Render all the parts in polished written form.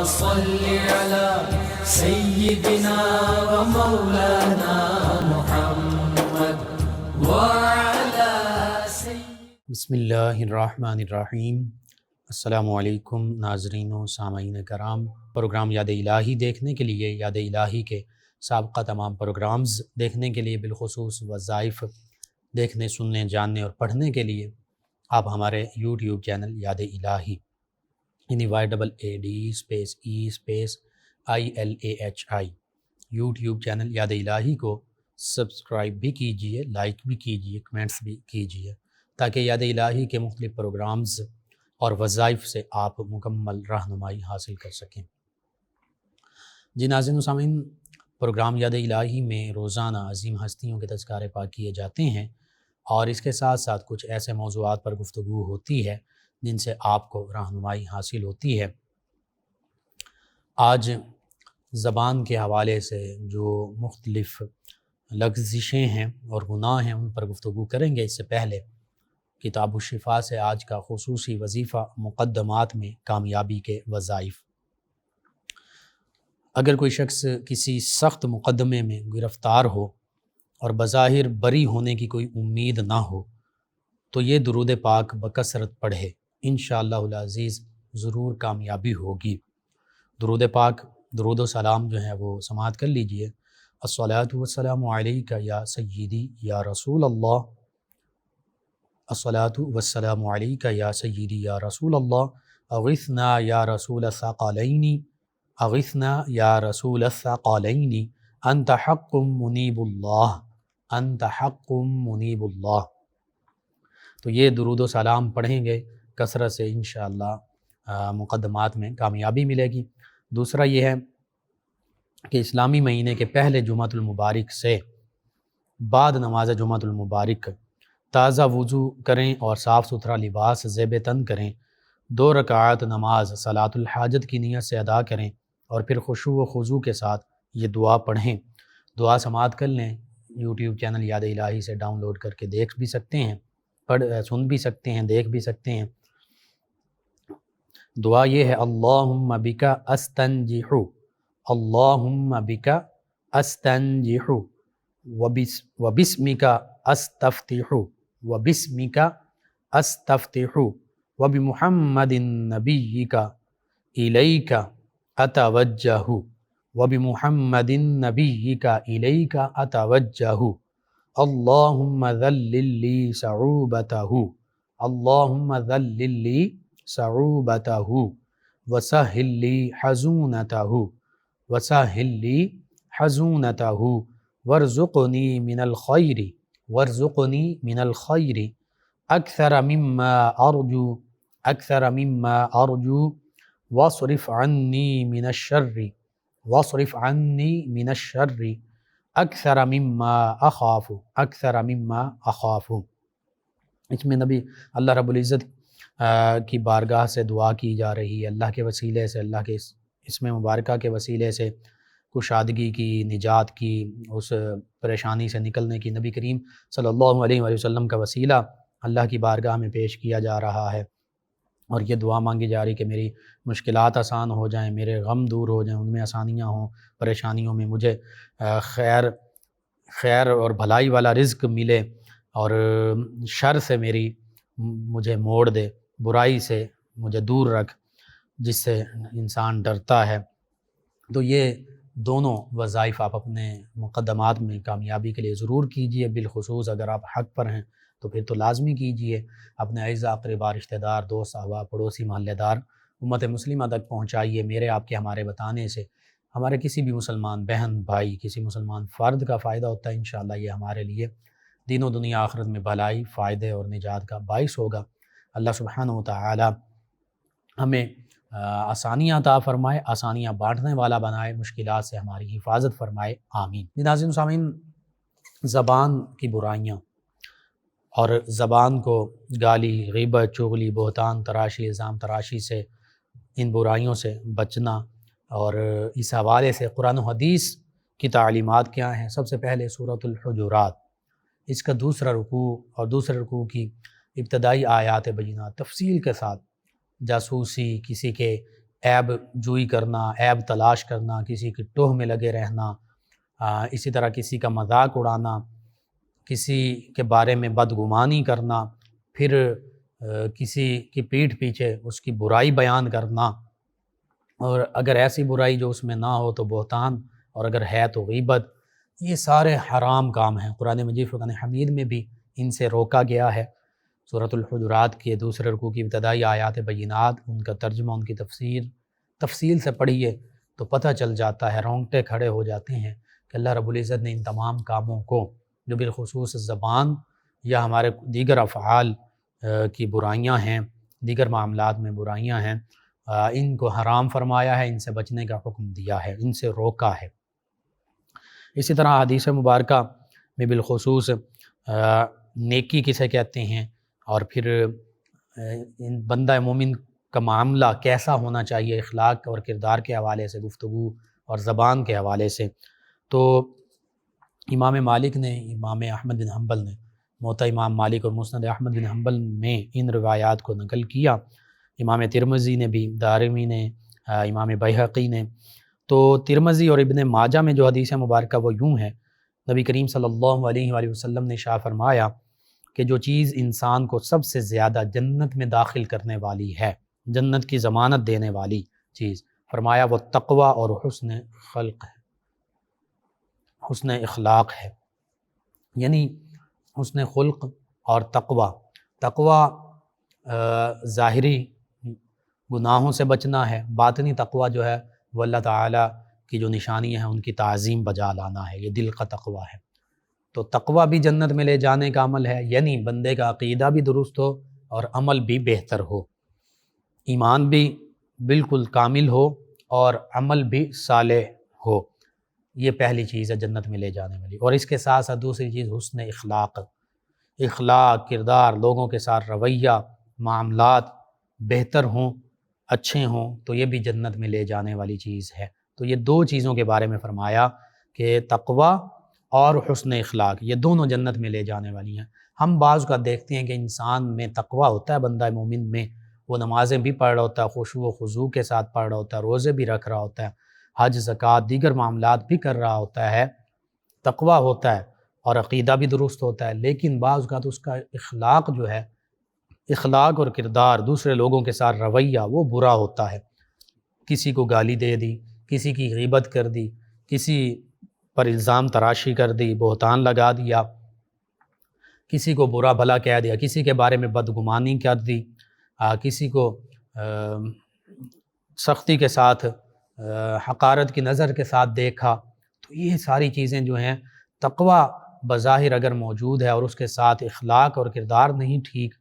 صل على سيدنا ومولانا محمد وعلى بسم اللہ الرحمن الرحیم۔ السلام علیکم ناظرین و سامعین کرام۔ پروگرام یاد الہی دیکھنے کے لیے، یاد الہی کے سابقہ تمام پروگرامز دیکھنے کے لیے، بالخصوص وظائف دیکھنے، سننے، جاننے اور پڑھنے کے لیے آپ ہمارے یوٹیوب چینل یاد الہی YAADE_E_ILAHI یوٹیوب چینل یاد الہی کو سبسکرائب بھی کیجئے، لائک بھی کیجئے، کمنٹس بھی کیجئے، تاکہ یاد الہی کے مختلف پروگرامز اور وظائف سے آپ مکمل رہنمائی حاصل کر سکیں۔ جی ناظرین و سامعین، پروگرام یاد الہی میں روزانہ عظیم ہستیوں کے تذکارے پاک کیے جاتے ہیں، اور اس کے ساتھ ساتھ کچھ ایسے موضوعات پر گفتگو ہوتی ہے جن سے آپ کو رہنمائی حاصل ہوتی ہے۔ آج زبان کے حوالے سے جو مختلف لغزشیں ہیں اور گناہ ہیں ان پر گفتگو کریں گے۔ اس سے پہلے کتاب الشفا سے آج کا خصوصی وظیفہ مقدمات میں کامیابی کے وظائف۔ اگر کوئی شخص کسی سخت مقدمے میں گرفتار ہو اور بظاہر بری ہونے کی کوئی امید نہ ہو تو یہ درود پاک بکثرت پڑھے، انشاءاللہ العزیز ضرور کامیابی ہوگی۔ درود پاک، درود و سلام جو ہے وہ سماعت کر لیجئے۔ الصلاۃ والسلام علیک یا سیدی یا رسول اللہ، الصلاۃ والسلام علیک یا سیدی یا رسول اللہ، اغثنا یا رسول الثقلین، اغثنا یا رسول الثقلین، انت حق منیب اللہ، انت حق منیب اللہ۔ تو یہ درود و سلام پڑھیں گے کثرت سے، انشاءاللہ مقدمات میں کامیابی ملے گی۔ دوسرا یہ ہے کہ اسلامی مہینے کے پہلے جمعۃ المبارک سے بعد نماز جمعۃ المبارک تازہ وضو کریں اور صاف ستھرا لباس زیب تن کریں، 2 رکعات نماز صلاۃ الحاجت کی نیت سے ادا کریں، اور پھر خشوع و خضوع کے ساتھ یہ دعا پڑھیں۔ دعا سماعت کر لیں، یوٹیوب چینل یاد الہی سے ڈاؤن لوڈ کر کے دیکھ بھی سکتے ہیں، سن بھی سکتے ہیں، دیکھ بھی سکتے ہیں۔ دعا یہ ہے: اللہم بکا استنجح، اللہم بکا استنجح، وبسمک استفتح، وبسمک استفتح، وبمحمد نبیک الیک اتوجہ، وبمحمد نبیک الیک اتوجہ، اللہم ذلل لی صعوبتہ، اللہم ذلل لی صعوبتہ، وسہل لی حزونتہ، وسہل لی حزونتہ، وارزقنی من الخیر، وارزقنی من الخیر اکثر مما ارجو، اکثر مما ارجو، واصرف عنی من الشر، واصرف عنی من الشر اکثر مما اخاف، اکثر مما اخاف۔ اس میں نبی اللہ رب العزت کی بارگاہ سے دعا کی جا رہی ہے، اللہ کے وسیلے سے، اللہ کے اسم مبارکہ کے وسیلے سے کشادگی کی، نجات کی، اس پریشانی سے نکلنے کی نبی کریم صلی اللہ علیہ وآلہ وسلم کا وسیلہ اللہ کی بارگاہ میں پیش کیا جا رہا ہے، اور یہ دعا مانگی جا رہی کہ میری مشکلات آسان ہو جائیں، میرے غم دور ہو جائیں، ان میں آسانیاں ہوں، پریشانیوں میں مجھے خیر اور بھلائی والا رزق ملے، اور شر سے مجھے موڑ دے، برائی سے مجھے دور رکھ جس سے انسان ڈرتا ہے۔ تو یہ دونوں وظائف آپ اپنے مقدمات میں کامیابی کے لیے ضرور کیجئے، بالخصوص اگر آپ حق پر ہیں تو پھر تو لازمی کیجئے۔ اپنے اعزاء، اقربا، رشتہ دار، دوست، احباب، پڑوسی، محلے دار، امت مسلمہ تک پہنچائیے۔ میرے آپ کے ہمارے بتانے سے ہمارے کسی بھی مسلمان بہن بھائی، کسی مسلمان فرد کا فائدہ ہوتا ہے۔ انشاءاللہ یہ ہمارے لیے دین و دنیا آخرت میں بھلائی، فائدے اور نجات کا باعث ہوگا۔ اللہ سبحانہ وتعالی ہمیں آسانیاں عطا فرمائے، آسانیاں بانٹنے والا بنائے، مشکلات سے ہماری حفاظت فرمائے، آمین۔ ناظرین و سامعین، زبان کی برائیاں اور زبان کو گالی، غیبت، چغلی، بہتان تراشی، الزام تراشی سے، ان برائیوں سے بچنا، اور اس حوالے سے قرآن و حدیث کی تعلیمات کیا ہیں۔ سب سے پہلے سورۃ الحجرات، اس کا دوسرا رکوع اور دوسرے رکوع کی ابتدائی آیات بینات تفصیل کے ساتھ جاسوسی، کسی کے عیب جوئی کرنا، عیب تلاش کرنا، کسی کی ٹوہ میں لگے رہنا، اسی طرح کسی کا مذاق اڑانا، کسی کے بارے میں بدگمانی کرنا، پھر کسی کی پیٹھ پیچھے اس کی برائی بیان کرنا، اور اگر ایسی برائی جو اس میں نہ ہو تو بہتان، اور اگر ہے تو غیبت، یہ سارے حرام کام ہیں۔ قرآن مجید فرقان حمید میں بھی ان سے روکا گیا ہے۔ سورۃ الحجرات کے دوسرے رکوع کی ابتدائی آیات بینات، ان کا ترجمہ، ان کی تفصیل سے پڑھیے تو پتہ چل جاتا ہے، رونگٹے کھڑے ہو جاتے ہیں کہ اللہ رب العزت نے ان تمام کاموں کو جو بالخصوص زبان یا ہمارے دیگر افعال کی برائیاں ہیں، دیگر معاملات میں برائیاں ہیں، ان کو حرام فرمایا ہے، ان سے بچنے کا حکم دیا ہے، ان سے روکا ہے۔ اسی طرح حدیث مبارکہ میں بالخصوص نیکی کسے کہتے ہیں، اور پھر بندہ مومن کا معاملہ کیسا ہونا چاہیے اخلاق اور کردار کے حوالے سے، گفتگو اور زبان کے حوالے سے، تو امام مالک نے، امام احمد بن حنبل نے موطا امام مالک اور مسند احمد بن حنبل میں ان روایات کو نقل کیا، امام ترمذی نے بھی، دارمی نے، امام بیہقی نے۔ تو ترمذی اور ابن ماجہ میں جو حدیث مبارکہ وہ یوں ہے، نبی کریم صلی اللہ علیہ وآلہ وسلم نے ارشاد فرمایا کہ جو چیز انسان کو سب سے زیادہ جنت میں داخل کرنے والی ہے، جنت کی ضمانت دینے والی چیز، فرمایا وہ تقوی اور حسن خلق ہے، حسن اخلاق ہے، یعنی حسن خلق اور تقوی ظاہری گناہوں سے بچنا ہے، باطنی تقوی جو ہے وہ اللہ تعالیٰ کی جو نشانیاں ہیں ان کی تعظیم بجا لانا ہے، یہ دل کا تقوی ہے۔ تو تقوی بھی جنت میں لے جانے کا عمل ہے، یعنی بندے کا عقیدہ بھی درست ہو اور عمل بھی بہتر ہو، ایمان بھی بالکل کامل ہو اور عمل بھی صالح ہو، یہ پہلی چیز ہے جنت میں لے جانے والی۔ اور اس کے ساتھ ساتھ دوسری چیز حسن اخلاق، کردار، لوگوں کے ساتھ رویہ، معاملات بہتر ہوں، اچھے ہوں، تو یہ بھی جنت میں لے جانے والی چیز ہے۔ تو یہ دو چیزوں کے بارے میں فرمایا کہ تقوی اور حسن اخلاق، یہ دونوں جنت میں لے جانے والی ہیں۔ ہم بعض کا دیکھتے ہیں کہ انسان میں تقوی ہوتا ہے، بندہ مومن میں وہ نمازیں بھی پڑھ رہا ہوتا ہے، خشوع و خضوع کے ساتھ پڑھ رہا ہوتا ہے، روزے بھی رکھ رہا ہوتا ہے، حج، زکوٰۃ، دیگر معاملات بھی کر رہا ہوتا ہے، تقوی ہوتا ہے اور عقیدہ بھی درست ہوتا ہے، لیکن بعض اوقات اس کا اخلاق جو ہے، اخلاق اور کردار، دوسرے لوگوں کے ساتھ رویہ، وہ برا ہوتا ہے، کسی کو گالی دے دی، کسی کی غیبت کر دی، کسی پر الزام تراشی کر دی، بہتان لگا دیا، کسی کو برا بھلا کہہ دیا، کسی کے بارے میں بدگمانی کر دی، کسی کو سختی کے ساتھ، حقارت کی نظر کے ساتھ دیکھا، تو یہ ساری چیزیں جو ہیں، تقوی بظاہر اگر موجود ہے اور اس کے ساتھ اخلاق اور کردار نہیں ٹھیک،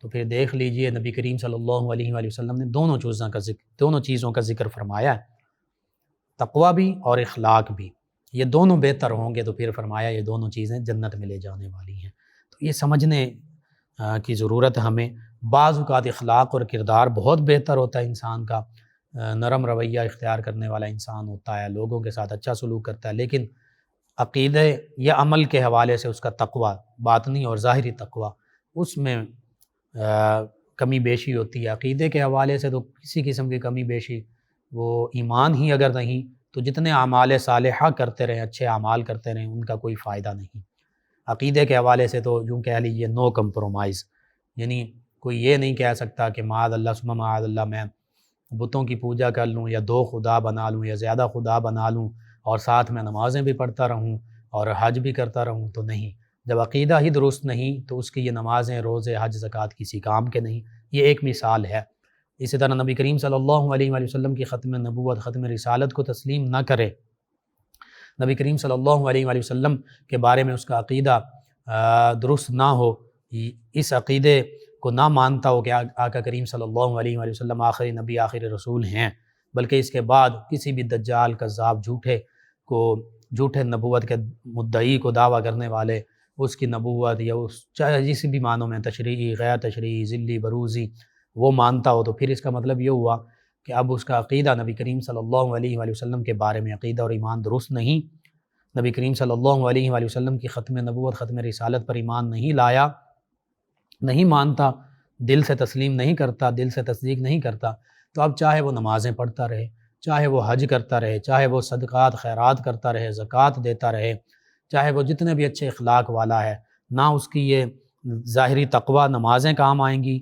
تو پھر دیکھ لیجئے نبی کریم صلی اللہ علیہ وآلہ وسلم نے دونوں چیزوں کا ذکر فرمایا ہے، تقوی بھی اور اخلاق بھی، یہ دونوں بہتر ہوں گے تو پھر فرمایا یہ دونوں چیزیں جنت میں لے جانے والی ہیں۔ تو یہ سمجھنے کی ضرورت ہے ہمیں۔ بعض اوقات اخلاق اور کردار بہت بہتر ہوتا ہے انسان کا، نرم رویہ اختیار کرنے والا انسان ہوتا ہے، لوگوں کے ساتھ اچھا سلوک کرتا ہے، لیکن عقیدے یا عمل کے حوالے سے اس کا تقوی، باطنی اور ظاہری تقوی، اس میں کمی بیشی ہوتی ہے۔ عقیدے کے حوالے سے تو کسی قسم کی کمی بیشی، وہ ایمان ہی اگر نہیں تو جتنے اعمال صالحہ کرتے رہیں، اچھے اعمال کرتے رہیں، ان کا کوئی فائدہ نہیں۔ عقیدے کے حوالے سے تو یوں کہہ لیجیے نو کمپرومائز، یعنی کوئی یہ نہیں کہہ سکتا کہ معاذ اللہ ثم معاذ اللہ میں بتوں کی پوجا کر لوں یا دو خدا بنا لوں یا زیادہ خدا بنا لوں اور ساتھ میں نمازیں بھی پڑھتا رہوں اور حج بھی کرتا رہوں، تو نہیں۔ جب عقیدہ ہی درست نہیں تو اس کی یہ نمازیں، روزے، حج، زکوٰۃ کسی کام کے نہیں۔ یہ ایک مثال ہے۔ اسی طرح نبی کریم صلی اللہ علیہ وآلہ وسلم کی ختم نبوت، ختم رسالت کو تسلیم نہ کرے، نبی کریم صلی اللہ علیہ وآلہ وسلم کے بارے میں اس کا عقیدہ درست نہ ہو، اس عقیدے کو نہ مانتا ہو کہ آقا کریم صلی اللہ علیہ وآلہ وسلم آخری نبی، آخری رسول ہیں، بلکہ اس کے بعد کسی بھی دجال، کذاب، جھوٹے نبوت کے مدعی کو دعویٰ کرنے والے، اس کی نبوت یا اس چاہے جس بھی معنوں میں تشریعی، غیر تشریعی، ذلی، بروزی، وہ مانتا ہو، تو پھر اس کا مطلب یہ ہوا کہ اب اس کا عقیدہ نبی کریم صلی اللہ علیہ وآلہ وسلم کے بارے میں عقیدہ اور ایمان درست نہیں، نبی کریم صلی اللہ علیہ وآلہ وسلم کی ختم نبوت، ختم رسالت پر ایمان نہیں لایا، نہیں مانتا، دل سے تسلیم نہیں کرتا، دل سے تصدیق نہیں کرتا، تو اب چاہے وہ نمازیں پڑھتا رہے، چاہے وہ حج کرتا رہے، چاہے وہ صدقات خیرات کرتا رہے، زکوٰۃ دیتا رہے، چاہے وہ جتنے بھی اچھے اخلاق والا ہے، نہ اس کی یہ ظاہری تقوی نمازیں کام آئیں گی،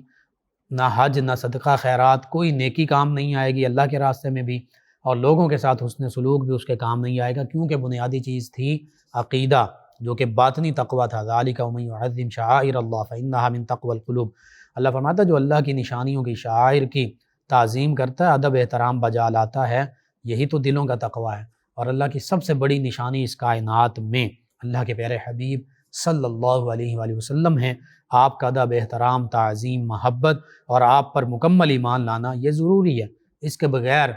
نہ حج، نہ صدقہ خیرات، کوئی نیکی کام نہیں آئے گی اللہ کے راستے میں بھی، اور لوگوں کے ساتھ حسن سلوک بھی اس کے کام نہیں آئے گا، کیونکہ بنیادی چیز تھی عقیدہ، جو کہ باطنی تقوی تھا۔ ذالک ومن یعظم شعائر اللہ فانھا من تقوی القلوب۔ اللہ فرماتا ہے جو اللہ کی نشانیوں کی، شعائر کی تعظیم کرتا ہے، ادب احترام بجا لاتا ہے، یہی تو دلوں کا تقوی ہے۔ اور اللہ کی سب سے بڑی نشانی اس کائنات میں اللہ کے پیارے حبیب صلی اللہ علیہ وآلہ وسلم ہیں۔ آپ کا ادب احترام، تعظیم، محبت اور آپ پر مکمل ایمان لانا یہ ضروری ہے، اس کے بغیر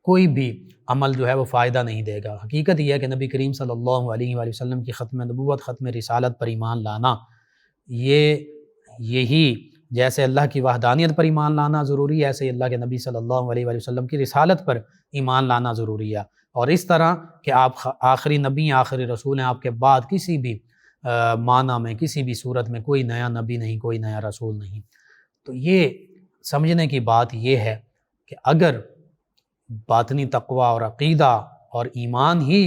کوئی بھی عمل جو ہے وہ فائدہ نہیں دے گا۔ حقیقت یہ ہے کہ نبی کریم صلی اللہ علیہ وآلہ وسلم کی ختم نبوت، ختم رسالت پر ایمان لانا، یہی جیسے اللہ کی وحدانیت پر ایمان لانا ضروری ہے، ایسے اللہ کے نبی صلی اللہ علیہ وآلہ وسلم کی رسالت پر ایمان لانا ضروری ہے، اور اس طرح کہ آپ آخری نبی، آخری رسول ہیں، آپ کے بعد کسی بھی معنی میں، کسی بھی صورت میں کوئی نیا نبی نہیں، کوئی نیا رسول نہیں۔ تو یہ سمجھنے کی بات یہ ہے کہ اگر باطنی تقوی اور عقیدہ اور ایمان ہی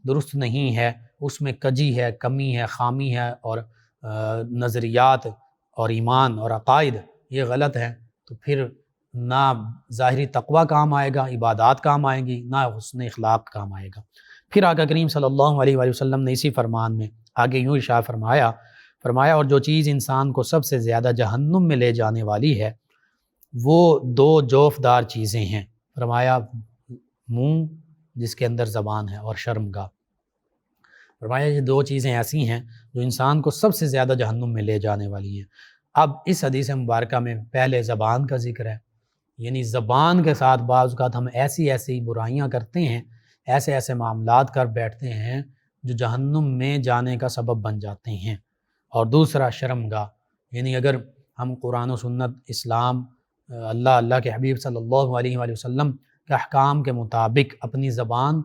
درست نہیں ہے، اس میں کجی ہے، کمی ہے، خامی ہے، اور نظریات اور ایمان اور عقائد یہ غلط ہیں، تو پھر نہ ظاہری تقوی کام آئے گا، عبادات کام آئیں گی، نہ حسن اخلاق کام آئے گا۔ پھر آقا کریم صلی اللہ علیہ وآلہ وسلم نے اسی فرمان میں آگے یوں ارشاد فرمایا اور جو چیز انسان کو سب سے زیادہ جہنم میں لے جانے والی ہے وہ دو جوفدار چیزیں ہیں۔ فرمایا منہ جس کے اندر زبان ہے، اور شرمگاہ۔ فرمایا یہ دو چیزیں ایسی ہیں جو انسان کو سب سے زیادہ جہنم میں لے جانے والی ہیں۔ اب اس حدیث مبارکہ میں پہلے زبان کا ذکر ہے، یعنی زبان کے ساتھ بعض اوقات ہم ایسی برائیاں کرتے ہیں، ایسے معاملات کر بیٹھتے ہیں جو جہنم میں جانے کا سبب بن جاتے ہیں۔ اور دوسرا شرمگاہ، یعنی اگر ہم قرآن و سنت، اسلام، اللہ کے حبیب صلی اللہ علیہ وآلہ وسلم کے احکام کے مطابق اپنی زبان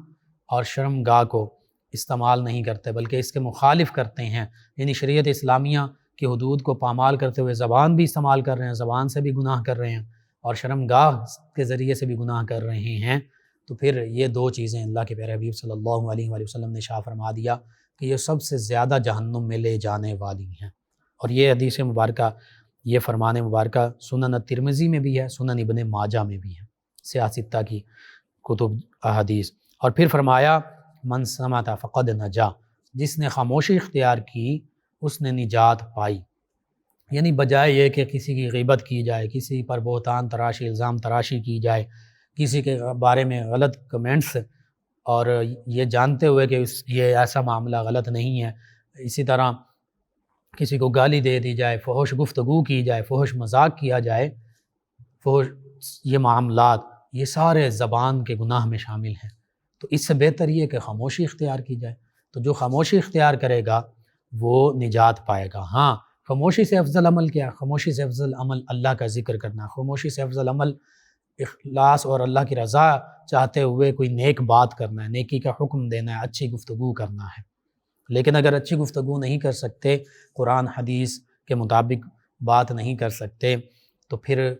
اور شرمگاہ کو استعمال نہیں کرتے بلکہ اس کے مخالف کرتے ہیں، یعنی شریعت اسلامیہ کی حدود کو پامال کرتے ہوئے زبان بھی استعمال کر رہے ہیں، زبان سے بھی گناہ کر رہے ہیں اور شرمگاہ کے ذریعے سے بھی گناہ کر رہے ہیں، تو پھر یہ دو چیزیں اللہ کے پیارے حبیب صلی اللہ علیہ وآلہ وسلم نے شاہ فرما دیا کہ یہ سب سے زیادہ جہنم میں لے جانے والی ہیں۔ اور یہ حدیث مبارکہ، یہ فرمان مبارکہ سنن ترمذی میں بھی ہے، سنن ابن ماجہ میں بھی ہے، سیاستہ کی کتب احادیث۔ اور پھر فرمایا من سمت فقد نجا، جس نے خاموشی اختیار کی اس نے نجات پائی، یعنی بجائے یہ کہ کسی کی غیبت کی جائے، کسی پر بہتان تراشی، الزام تراشی کی جائے، کسی کے بارے میں غلط کمنٹس، اور یہ جانتے ہوئے کہ یہ ایسا معاملہ غلط نہیں ہے، اسی طرح کسی کو گالی دے دی جائے، فحش گفتگو کی جائے، فحش مذاق کیا جائے، یہ معاملات یہ سارے زبان کے گناہ میں شامل ہیں، تو اس سے بہتر یہ کہ خاموشی اختیار کی جائے۔ تو جو خاموشی اختیار کرے گا وہ نجات پائے گا۔ ہاں، خاموشی سے افضل عمل کیا؟ خاموشی سے افضل عمل اللہ کا ذکر کرنا، خاموشی سے افضل عمل اخلاص اور اللہ کی رضا چاہتے ہوئے کوئی نیک بات کرنا ہے، نیکی کا حکم دینا ہے، اچھی گفتگو کرنا ہے۔ لیکن اگر اچھی گفتگو نہیں کر سکتے، قرآن حدیث کے مطابق بات نہیں کر سکتے، تو پھر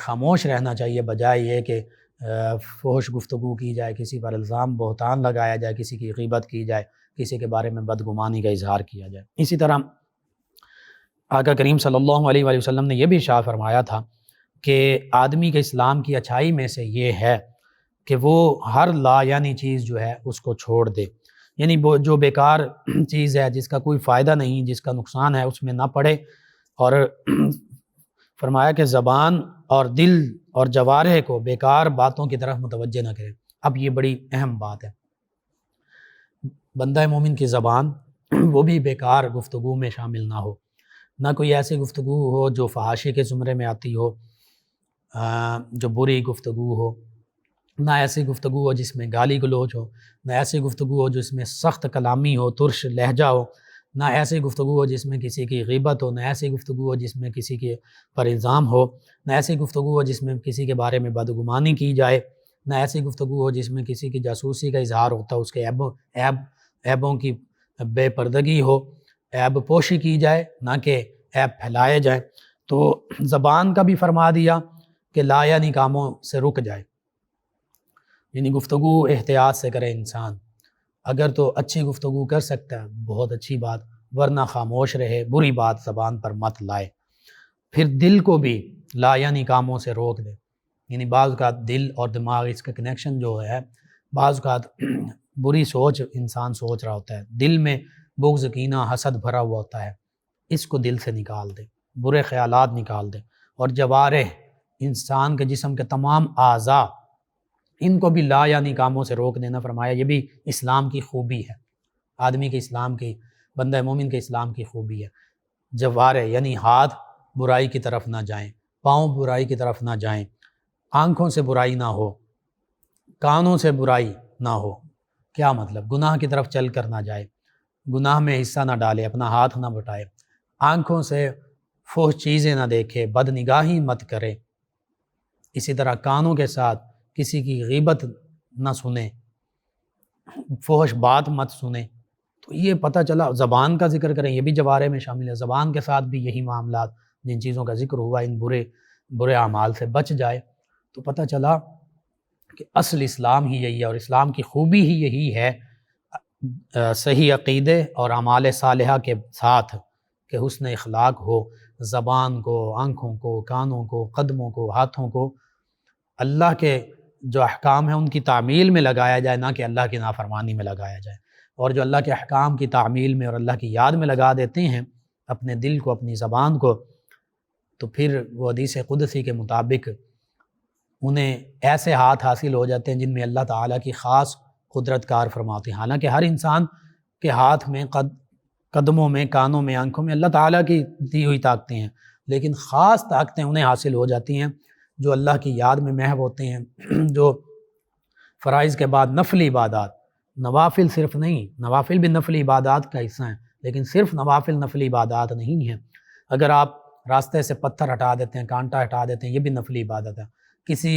خاموش رہنا چاہیے، بجائے یہ کہ فحش گفتگو کی جائے، کسی پر الزام بہتان لگایا جائے، کسی کی غیبت کی جائے، کسی کے بارے میں بدگمانی کا اظہار کیا جائے۔ اسی طرح آقا کریم صلی اللہ علیہ وآلہ وسلم نے یہ بھی ارشاد فرمایا تھا کہ آدمی کے اسلام کی اچھائی میں سے یہ ہے کہ وہ ہر لا یعنی چیز جو ہے اس کو چھوڑ دے، یعنی جو بیکار چیز ہے، جس کا کوئی فائدہ نہیں، جس کا نقصان ہے، اس میں نہ پڑے، اور فرمایا کہ زبان اور دل اور جوارح کو بیکار باتوں کی طرف متوجہ نہ کرے۔ اب یہ بڑی اہم بات ہے، بندہ مومن کی زبان وہ بھی بیکار گفتگو میں شامل نہ ہو، نہ کوئی ایسی گفتگو ہو جو فحاشی کے زمرے میں آتی ہو، جو بری گفتگو ہو، نہ ایسی گفتگو ہو جس میں گالی گلوچ ہو، نہ ایسی گفتگو ہو جس میں سخت کلامی ہو، ترش لہجہ ہو، نہ ایسی گفتگو ہو جس میں کسی کی غیبت ہو، نہ ایسی گفتگو ہو جس میں کسی کے پر الزام ہو، نہ ایسی گفتگو ہو جس میں کسی کے بارے میں بدگمانی کی جائے، نہ ایسی گفتگو ہو جس میں کسی کی جاسوسی کا اظہار ہوتا ہے، اس کے عیبوں کی بے پردگی ہو، عیب پوشی کی جائے، نہ کہ عیب پھیلائے جائیں۔ تو زبان کا بھی فرما دیا کہ لا یعنی کاموں سے رک جائے، یعنی گفتگو احتیاط سے کرے انسان، اگر تو اچھی گفتگو کر سکتا ہے بہت اچھی بات، ورنہ خاموش رہے، بری بات زبان پر مت لائے۔ پھر دل کو بھی لا یعنی کاموں سے روک دے، یعنی بعض اوقات دل اور دماغ اس کا کنیکشن جو ہے، بعض اوقات بری سوچ انسان سوچ رہا ہوتا ہے، دل میں بغض کینہ حسد بھرا ہوا ہوتا ہے، اس کو دل سے نکال دے، برے خیالات نکال دے۔ اور جوارح، انسان کے جسم کے تمام اعضاء، ان کو بھی لا یعنی کاموں سے روک دینا فرمایا، یہ بھی اسلام کی خوبی ہے، آدمی کے اسلام کی، بندہ مومن کے اسلام کی خوبی ہے۔ جوارح یعنی ہاتھ برائی کی طرف نہ جائیں، پاؤں برائی کی طرف نہ جائیں، آنکھوں سے برائی نہ ہو، کانوں سے برائی نہ ہو۔ کیا مطلب؟ گناہ کی طرف چل کر نہ جائے، گناہ میں حصہ نہ ڈالے، اپنا ہاتھ نہ بٹائے، آنکھوں سے فحش چیزیں نہ دیکھے، بد نگاہی مت کرے، اسی طرح کانوں کے ساتھ کسی کی غیبت نہ سنے، فحش بات مت سنے۔ تو یہ پتہ چلا زبان کا ذکر کریں، یہ بھی جوارح میں شامل ہے، زبان کے ساتھ بھی یہی معاملات جن چیزوں کا ذکر ہوا، ان برے اعمال سے بچ جائے۔ تو پتہ چلا کہ اصل اسلام ہی یہی ہے، اور اسلام کی خوبی ہی یہی ہے، صحیح عقیدے اور اعمال صالحہ کے ساتھ کہ حسن اخلاق ہو، زبان کو، آنکھوں کو، کانوں کو، قدموں کو، ہاتھوں کو اللہ کے جو احکام ہیں ان کی تعمیل میں لگایا جائے، نہ کہ اللہ کی نافرمانی میں لگایا جائے۔ اور جو اللہ کے احکام کی تعمیل میں اور اللہ کی یاد میں لگا دیتے ہیں اپنے دل کو، اپنی زبان کو، تو پھر وہ حدیث قدسی کے مطابق انہیں ایسے ہاتھ حاصل ہو جاتے ہیں جن میں اللہ تعالیٰ کی خاص قدرت کار فرماتے ہیں۔ حالانکہ ہر انسان کے ہاتھ میں، قدموں میں، کانوں میں، آنکھوں میں اللہ تعالیٰ کی دی ہوئی طاقتیں ہیں، لیکن خاص طاقتیں انہیں حاصل ہو جاتی ہیں جو اللہ کی یاد میں محو ہوتے ہیں، جو فرائض کے بعد نفلی عبادات، نوافل صرف نہیں، نوافل بھی نفلی عبادات کا حصہ ہیں، لیکن صرف نوافل نفلی عبادات نہیں ہیں۔ اگر آپ راستے سے پتھر ہٹا دیتے ہیں، کانٹا ہٹا دیتے ہیں، یہ بھی نفلی عبادت ہے۔ کسی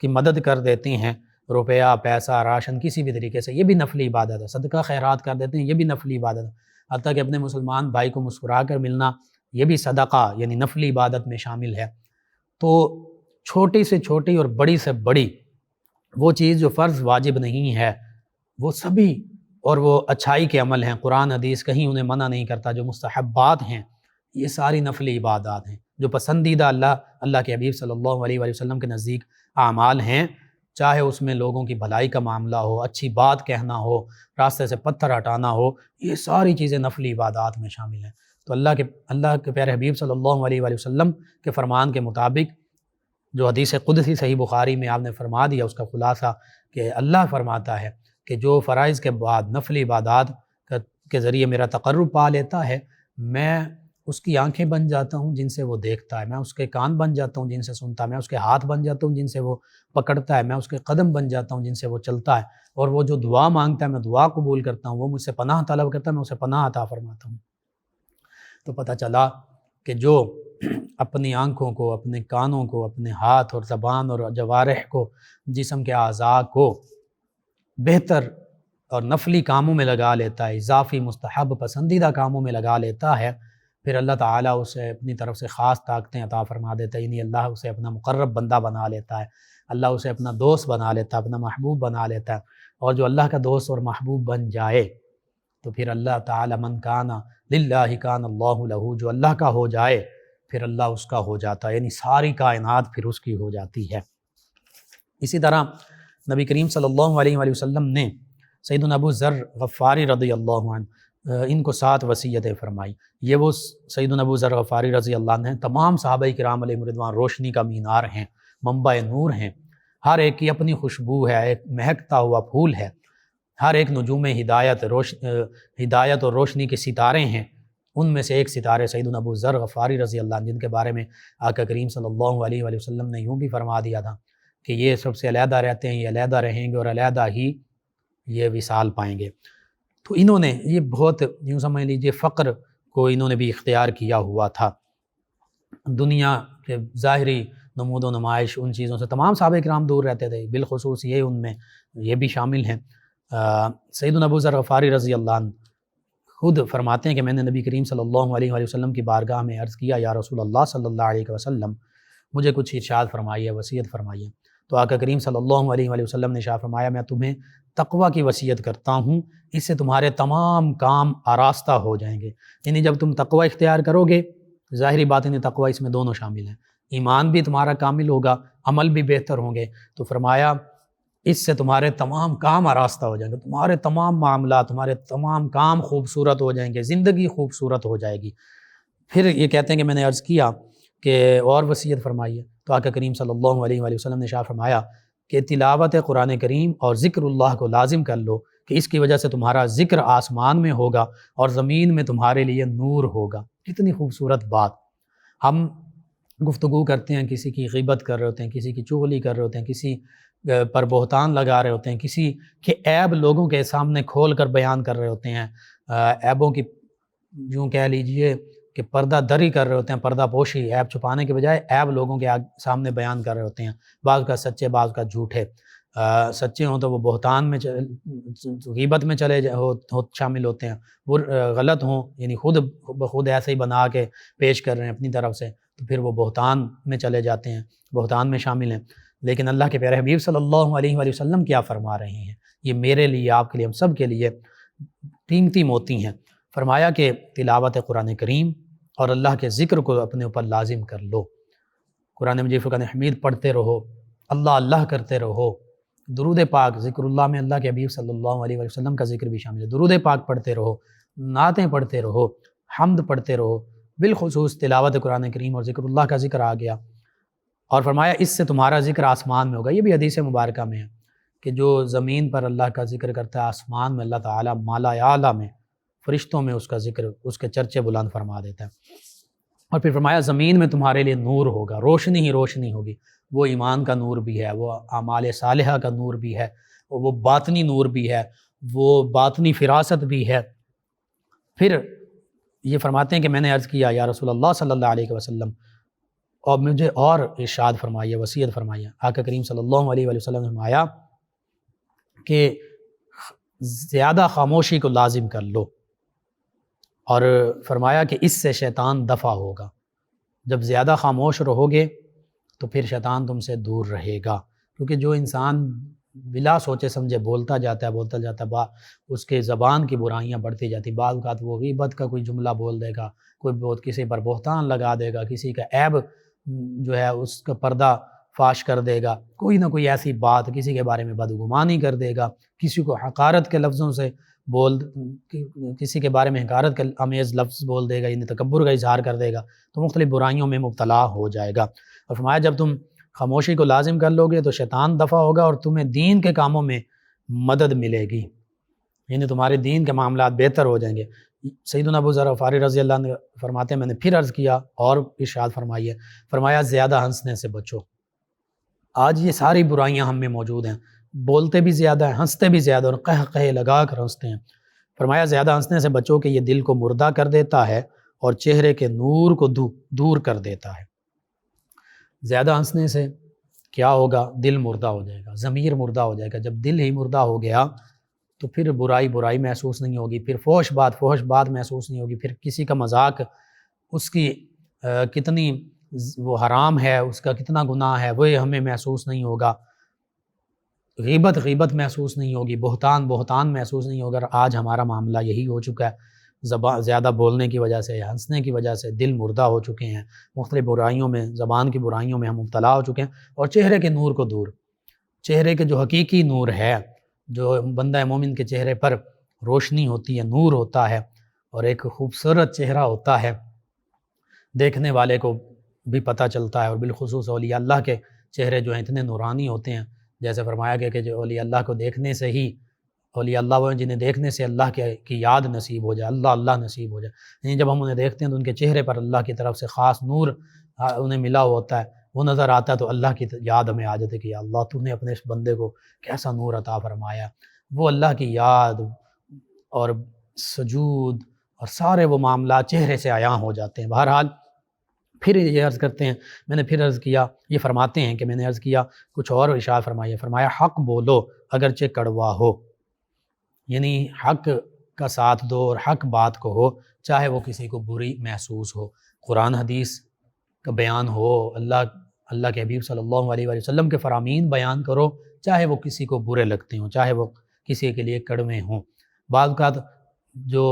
کی مدد کر دیتے ہیں، روپیہ، پیسہ، راشن، کسی بھی طریقے سے، یہ بھی نفلی عبادت ہے۔ صدقہ خیرات کر دیتے ہیں، یہ بھی نفلی عبادت ہے۔ حتیٰ کہ اپنے مسلمان بھائی کو مسکرا کر ملنا، یہ بھی صدقہ یعنی نفلی عبادت میں شامل ہے۔ تو چھوٹی سے چھوٹی اور بڑی سے بڑی وہ چیز جو فرض واجب نہیں ہے، وہ سبھی، اور وہ اچھائی کے عمل ہیں، قرآن حدیث کہیں انہیں منع نہیں کرتا، جو مستحبات ہیں یہ ساری نفلی عبادات ہیں، جو پسندیدہ اللہ کے حبیب صلی اللہ علیہ وآلہ وسلم کے نزدیک اعمال ہیں، چاہے اس میں لوگوں کی بھلائی کا معاملہ ہو، اچھی بات کہنا ہو، راستے سے پتھر ہٹانا ہو، یہ ساری چیزیں نفلی عبادات میں شامل ہیں۔ تو اللہ کے پیارے حبیب صلی اللہ علیہ وآلہ وسلم کے فرمان کے مطابق جو حدیث قدسی صحیح بخاری میں آپ نے فرما دیا، اس کا خلاصہ کہ اللہ فرماتا ہے کہ جو فرائض کے بعد نفلی عبادات کے ذریعے میرا تقرب پا لیتا ہے، میں اس کی آنکھیں بن جاتا ہوں جن سے وہ دیکھتا ہے، میں اس کے کان بن جاتا ہوں جن سے سنتا ہے، میں اس کے ہاتھ بن جاتا ہوں جن سے وہ پکڑتا ہے، میں اس کے قدم بن جاتا ہوں جن سے وہ چلتا ہے، اور وہ جو دعا مانگتا ہے میں دعا قبول کرتا ہوں، وہ مجھ سے پناہ طلب کرتا ہے میں اسے پناہ عطا فرماتا ہوں۔ تو پتہ چلا کہ جو اپنی آنکھوں کو، اپنے کانوں کو، اپنے ہاتھ اور زبان اور جوارح کو، جسم کے اعضاء کو بہتر اور نفلی کاموں میں لگا لیتا ہے، اضافی مستحب پسندیدہ کاموں میں لگا لیتا ہے، پھر اللہ تعالیٰ اسے اپنی طرف سے خاص طاقتیں عطا فرما دیتا ہے، یعنی اللہ اسے اپنا مقرب بندہ بنا لیتا ہے، اللہ اسے اپنا دوست بنا لیتا ہے، اپنا محبوب بنا لیتا ہے۔ اور جو اللہ کا دوست اور محبوب بن جائے تو پھر اللہ تعالیٰ من کان للہ کان اللہ لہ، جو اللہ کا ہو جائے پھر اللہ اس کا ہو جاتا ہے، یعنی ساری کائنات پھر اس کی ہو جاتی ہے۔ اسی طرح نبی کریم صلی اللہ علیہ وآلہ وسلم نے سیدنا ابو ذر غفاری رضی اللہ عنہ ان کو 7 وصیتیں فرمائی۔ یہ وہ سیدنا ابو ذر غفاری رضی اللہ عنہ ہیں، تمام صحابہ کرام علیہ رضوان روشنی کا مینار ہیں، منبع نور ہیں، ہر ایک کی اپنی خوشبو ہے، ایک مہکتا ہوا پھول ہے، ہر ایک نجوم ہدایت اور روشنی کے ستارے ہیں۔ ان میں سے ایک ستارے سیدنا ابو ذر غفاری رضی اللہ عنہ، جن کے بارے میں آقا کریم صلی اللہ علیہ وآلہ وسلم نے یوں بھی فرما دیا تھا کہ یہ سب سے علیحدہ رہتے ہیں، یہ علیحدہ رہیں گے اور علیحدہ ہی یہ وصال پائیں گے۔ تو انہوں نے یہ بہت یوں سمجھ لیجیے فقر کو انہوں نے بھی اختیار کیا ہوا تھا، دنیا کے ظاہری نمود و نمائش ان چیزوں سے تمام صحابہ کرام دور رہتے تھے، بالخصوص یہ ان میں یہ بھی شامل ہیں۔ سیدنا ابو ذر غفاری رضی اللہ عنہ خود فرماتے ہیں کہ میں نے نبی کریم صلی اللہ علیہ وآلہ وسلم کی بارگاہ میں عرض کیا، یا رسول اللہ صلی اللہ علیہ وسلم، مجھے کچھ ارشاد فرمائیے، وصیت فرمائیے۔ تو آقا کریم صلی اللہ علیہ وآلہ وسلم نے ارشاد فرمایا میں تمہیں تقوی کی وصیت کرتا ہوں، اس سے تمہارے تمام کام آراستہ ہو جائیں گے۔ یعنی جب تم تقوی اختیار کرو گے، ظاہری بات ہے تقوی اس میں دونوں شامل ہیں، ایمان بھی تمہارا کامل ہوگا، عمل بھی بہتر ہوں گے۔ تو فرمایا اس سے تمہارے تمام کام آراستہ ہو جائیں گے، تمہارے تمام معاملات، تمہارے تمام کام خوبصورت ہو جائیں گے، زندگی خوبصورت ہو جائے گی۔ پھر یہ کہتے ہیں کہ میں نے عرض کیا کہ اور وصیت فرمائیے، تو آقا کریم صلی اللہ علیہ وآلہ وسلم نے ارشاد فرمایا کہ تلاوت قرآن کریم اور ذکر اللہ کو لازم کر لو، کہ اس کی وجہ سے تمہارا ذکر آسمان میں ہوگا اور زمین میں تمہارے لیے نور ہوگا۔ کتنی خوبصورت بات۔ ہم گفتگو کرتے ہیں، کسی کی غیبت کر رہے ہوتے ہیں، کسی کی چغلی کر رہے ہوتے ہیں، کسی پر بہتان لگا رہے ہوتے ہیں، کسی کے عیب لوگوں کے سامنے کھول کر بیان کر رہے ہوتے ہیں، عیبوں کی یوں کہہ لیجئے کہ پردہ دری کر رہے ہوتے ہیں، پردہ پوشی، عیب چھپانے کے بجائے عیب لوگوں کے سامنے بیان کر رہے ہوتے ہیں۔ بعض کا سچے، بعض کا جھوٹے، سچے ہوں تو وہ بہتان میں غیبت میں شامل ہوتے ہیں، وہ غلط ہوں یعنی خود بخود ایسے ہی بنا کے پیش کر رہے ہیں اپنی طرف سے، تو پھر وہ بہتان میں چلے جاتے ہیں، بہتان میں شامل ہیں۔ لیکن اللہ کے پیارے حبیب صلی اللہ علیہ وآلہ وسلم کیا فرما رہے ہیں؟ یہ میرے لیے، آپ کے لیے، ہم سب کے لیے قیمتی موتی ہیں۔ فرمایا کہ تلاوت قرآن کریم اور اللہ کے ذکر کو اپنے اوپر لازم کر لو، قرآن مجید فرقان حمید پڑھتے رہو، اللہ اللہ کرتے رہو، درود پاک، ذکر اللہ میں اللہ کے حبیب صلی اللہ علیہ وآلہ وسلم کا ذکر بھی شامل ہے، درود پاک پڑھتے رہو، نعتیں پڑھتے رہو، حمد پڑھتے رہو، بالخصوص تلاوت قرآن کریم اور ذکر اللہ کا ذکر آ گیا۔ اور فرمایا اس سے تمہارا ذکر آسمان میں ہوگا۔ یہ بھی حدیث مبارکہ میں ہے کہ جو زمین پر اللہ کا ذکر کرتا ہے، آسمان میں اللہ تعالیٰ مالا اعلیٰ میں، فرشتوں میں اس کا ذکر، اس کے چرچے بلند فرما دیتا ہے۔ اور پھر فرمایا زمین میں تمہارے لیے نور ہوگا، روشنی ہی روشنی ہوگی، وہ ایمان کا نور بھی ہے، وہ اعمال صالحہ کا نور بھی ہے، وہ باطنی نور بھی ہے، وہ باطنی فراست بھی ہے۔ پھر یہ فرماتے ہیں کہ میں نے عرض کیا یا رسول اللہ صلی اللہ علیہ وسلم، اور مجھے اور ارشاد فرمائیے، وصیت فرمائیے۔ آقا کریم صلی اللہ علیہ وآلہ وسلم نے فرمایا کہ زیادہ خاموشی کو لازم کر لو، اور فرمایا کہ اس سے شیطان دفع ہوگا۔ جب زیادہ خاموش رہو گے تو پھر شیطان تم سے دور رہے گا، کیونکہ جو انسان بلا سوچے سمجھے بولتا جاتا ہے اس کے زبان کی برائیاں بڑھتی جاتی، بعض اوقات وہ غیبت کا کوئی جملہ بول دے گا، کسی پر بہتان لگا دے گا، کسی کا عیب جو ہے اس کا پردہ فاش کر دے گا، کوئی نہ کوئی ایسی بات، کسی کے بارے میں بدگمانی کر دے گا، کسی کو حقارت کے لفظوں سے کسی کے بارے میں حقارت کے آمیز لفظ بول دے گا، یعنی تکبر کا اظہار کر دے گا، تو مختلف برائیوں میں مبتلا ہو جائے گا۔ اور فرمایا جب تم خاموشی کو لازم کر لو گے تو شیطان دفع ہوگا اور تمہیں دین کے کاموں میں مدد ملے گی، یعنی تمہارے دین کے معاملات بہتر ہو جائیں گے۔ سیدنا ابو ذر غفاری رضی اللہ عنہ فرماتے ہیں میں نے پھر عرض کیا اور ارشاد فرمائیے، فرمایا زیادہ ہنسنے سے بچو۔ آج یہ ساری برائیاں ہم میں موجود ہیں، بولتے بھی زیادہ ہیں، ہنستے بھی زیادہ، اور قہقہے لگا کر ہنستے ہیں۔ فرمایا زیادہ ہنسنے سے بچو کہ یہ دل کو مردہ کر دیتا ہے اور چہرے کے نور کو دور کر دیتا ہے۔ زیادہ ہنسنے سے کیا ہوگا؟ دل مردہ ہو جائے گا، ضمیر مردہ ہو جائے گا۔ جب دل ہی مردہ ہو گیا تو پھر برائی محسوس نہیں ہوگی، پھر فحش بات محسوس نہیں ہوگی، پھر کسی کا مذاق، اس کی کتنی وہ حرام ہے، اس کا کتنا گناہ ہے وہ ہمیں محسوس نہیں ہوگا، غیبت محسوس نہیں ہوگی، بہتان محسوس نہیں ہوگا۔ آج ہمارا معاملہ یہی ہو چکا ہے، زیادہ بولنے کی وجہ سے، ہنسنے کی وجہ سے دل مردہ ہو چکے ہیں، مختلف برائیوں میں، زبان کی برائیوں میں ہم مبتلا ہو چکے ہیں، اور چہرے کے نور کو دور، چہرے کے جو حقیقی نور ہے، جو بندہ مومن کے چہرے پر روشنی ہوتی ہے، نور ہوتا ہے، اور ایک خوبصورت چہرہ ہوتا ہے، دیکھنے والے کو بھی پتہ چلتا ہے، اور بالخصوص اولیاء اللہ کے چہرے جو ہیں اتنے نورانی ہوتے ہیں، جیسے فرمایا گیا کہ جو اولیاء اللہ کو دیکھنے سے ہی، اولیاء اللہ وہ جنہیں دیکھنے سے اللہ کی یاد نصیب ہو جائے، اللہ نصیب ہو جائے، یعنی جب ہم انہیں دیکھتے ہیں تو ان کے چہرے پر اللہ کی طرف سے خاص نور انہیں ملا ہوتا ہے، وہ نظر آتا ہے تو اللہ کی یاد ہمیں آ جاتی ہے کہ یا اللہ تو نے اپنے اس بندے کو کیسا نور عطا فرمایا۔ وہ اللہ کی یاد اور سجود اور سارے وہ معاملات چہرے سے عیاں ہو جاتے ہیں۔ بہرحال پھر یہ عرض کرتے ہیں، میں نے پھر عرض کیا، یہ فرماتے ہیں کہ میں نے عرض کیا کچھ اور ارشاد فرمائیے، فرمایا حق بولو اگرچہ کڑوا ہو، یعنی حق کا ساتھ دو اور حق بات کو ہو، چاہے وہ کسی کو بری محسوس ہو، قرآن حدیث کا بیان ہو، اللہ اللہ کے حبیب صلی اللہ علیہ وآلہ وسلم کے فرامین بیان کرو، چاہے وہ کسی کو برے لگتے ہوں، چاہے وہ کسی کے لیے کڑوے ہوں۔ بعض اوقات جو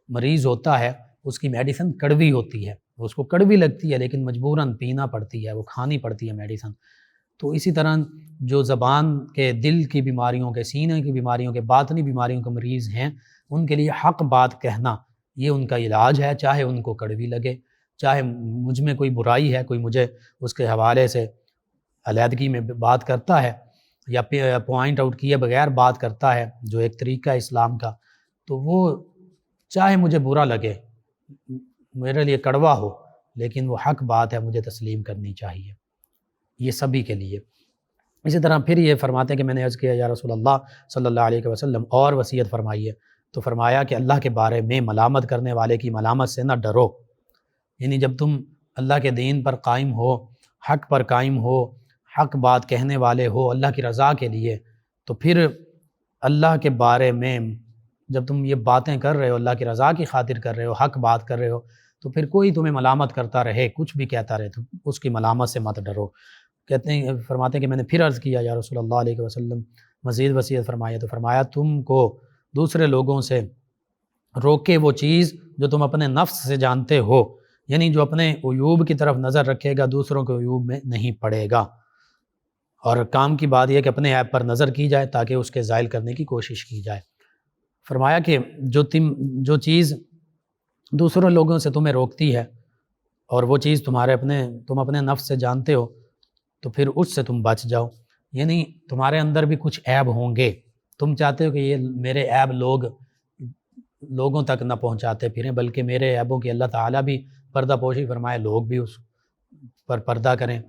مریض ہوتا ہے اس کی میڈیسن کڑوی ہوتی ہے، اس کو کڑوی لگتی ہے لیکن مجبوراً پینا پڑتی ہے، وہ کھانی پڑتی ہے میڈیسن۔ تو اسی طرح جو زبان کے، دل کی بیماریوں کے، سینے کی بیماریوں کے، باطنی بیماریوں کے مریض ہیں، ان کے لیے حق بات کہنا یہ ان کا علاج ہے، چاہے ان کو کڑوی لگے، چاہے مجھ میں کوئی برائی ہے، کوئی مجھے اس کے حوالے سے علیحدگی میں بات کرتا ہے یا پوائنٹ آؤٹ کیے بغیر بات کرتا ہے جو ایک طریقہ ہے اسلام کا، تو وہ چاہے مجھے برا لگے، میرے لیے کڑوا ہو، لیکن وہ حق بات ہے، مجھے تسلیم کرنی چاہیے، یہ سبھی کے لیے۔ اسی طرح پھر یہ فرماتے ہیں کہ میں نے عرض کیا یا رسول اللہ صلی اللہ علیہ وسلم اور وصیت فرمائیے، تو فرمایا کہ اللہ کے بارے میں ملامت کرنے والے کی ملامت سے نہ ڈرو، یعنی جب تم اللہ کے دین پر قائم ہو، حق پر قائم ہو، حق بات کہنے والے ہو اللہ کی رضا کے لیے، تو پھر اللہ کے بارے میں جب تم یہ باتیں کر رہے ہو، اللہ کی رضا کی خاطر کر رہے ہو، حق بات کر رہے ہو، تو پھر کوئی تمہیں ملامت کرتا رہے، کچھ بھی کہتا رہے، تو اس کی ملامت سے مت ڈرو۔ کہتے ہیں، فرماتے ہیں کہ میں نے پھر عرض کیا یا رسول اللہ علیہ وسلم مزید وصیت فرمایا، تو فرمایا تم کو دوسرے لوگوں سے روکے وہ چیز جو تم اپنے نفس سے جانتے ہو، یعنی جو اپنے عیوب کی طرف نظر رکھے گا دوسروں کے عیوب میں نہیں پڑے گا، اور کام کی بات یہ کہ اپنے عیب پر نظر کی جائے تاکہ اس کے زائل کرنے کی کوشش کی جائے۔ فرمایا کہ جو چیز دوسروں لوگوں سے تمہیں روکتی ہے اور وہ چیز تم اپنے نفس سے جانتے ہو، تو پھر اس سے تم بچ جاؤ، یعنی تمہارے اندر بھی کچھ عیب ہوں گے، تم چاہتے ہو کہ یہ میرے عیب لوگوں تک نہ پہنچاتے پھریں، بلکہ میرے عیبوں کی اللہ تعالیٰ بھی پردہ پوشی فرمائے، لوگ بھی اس پر پردہ کریں،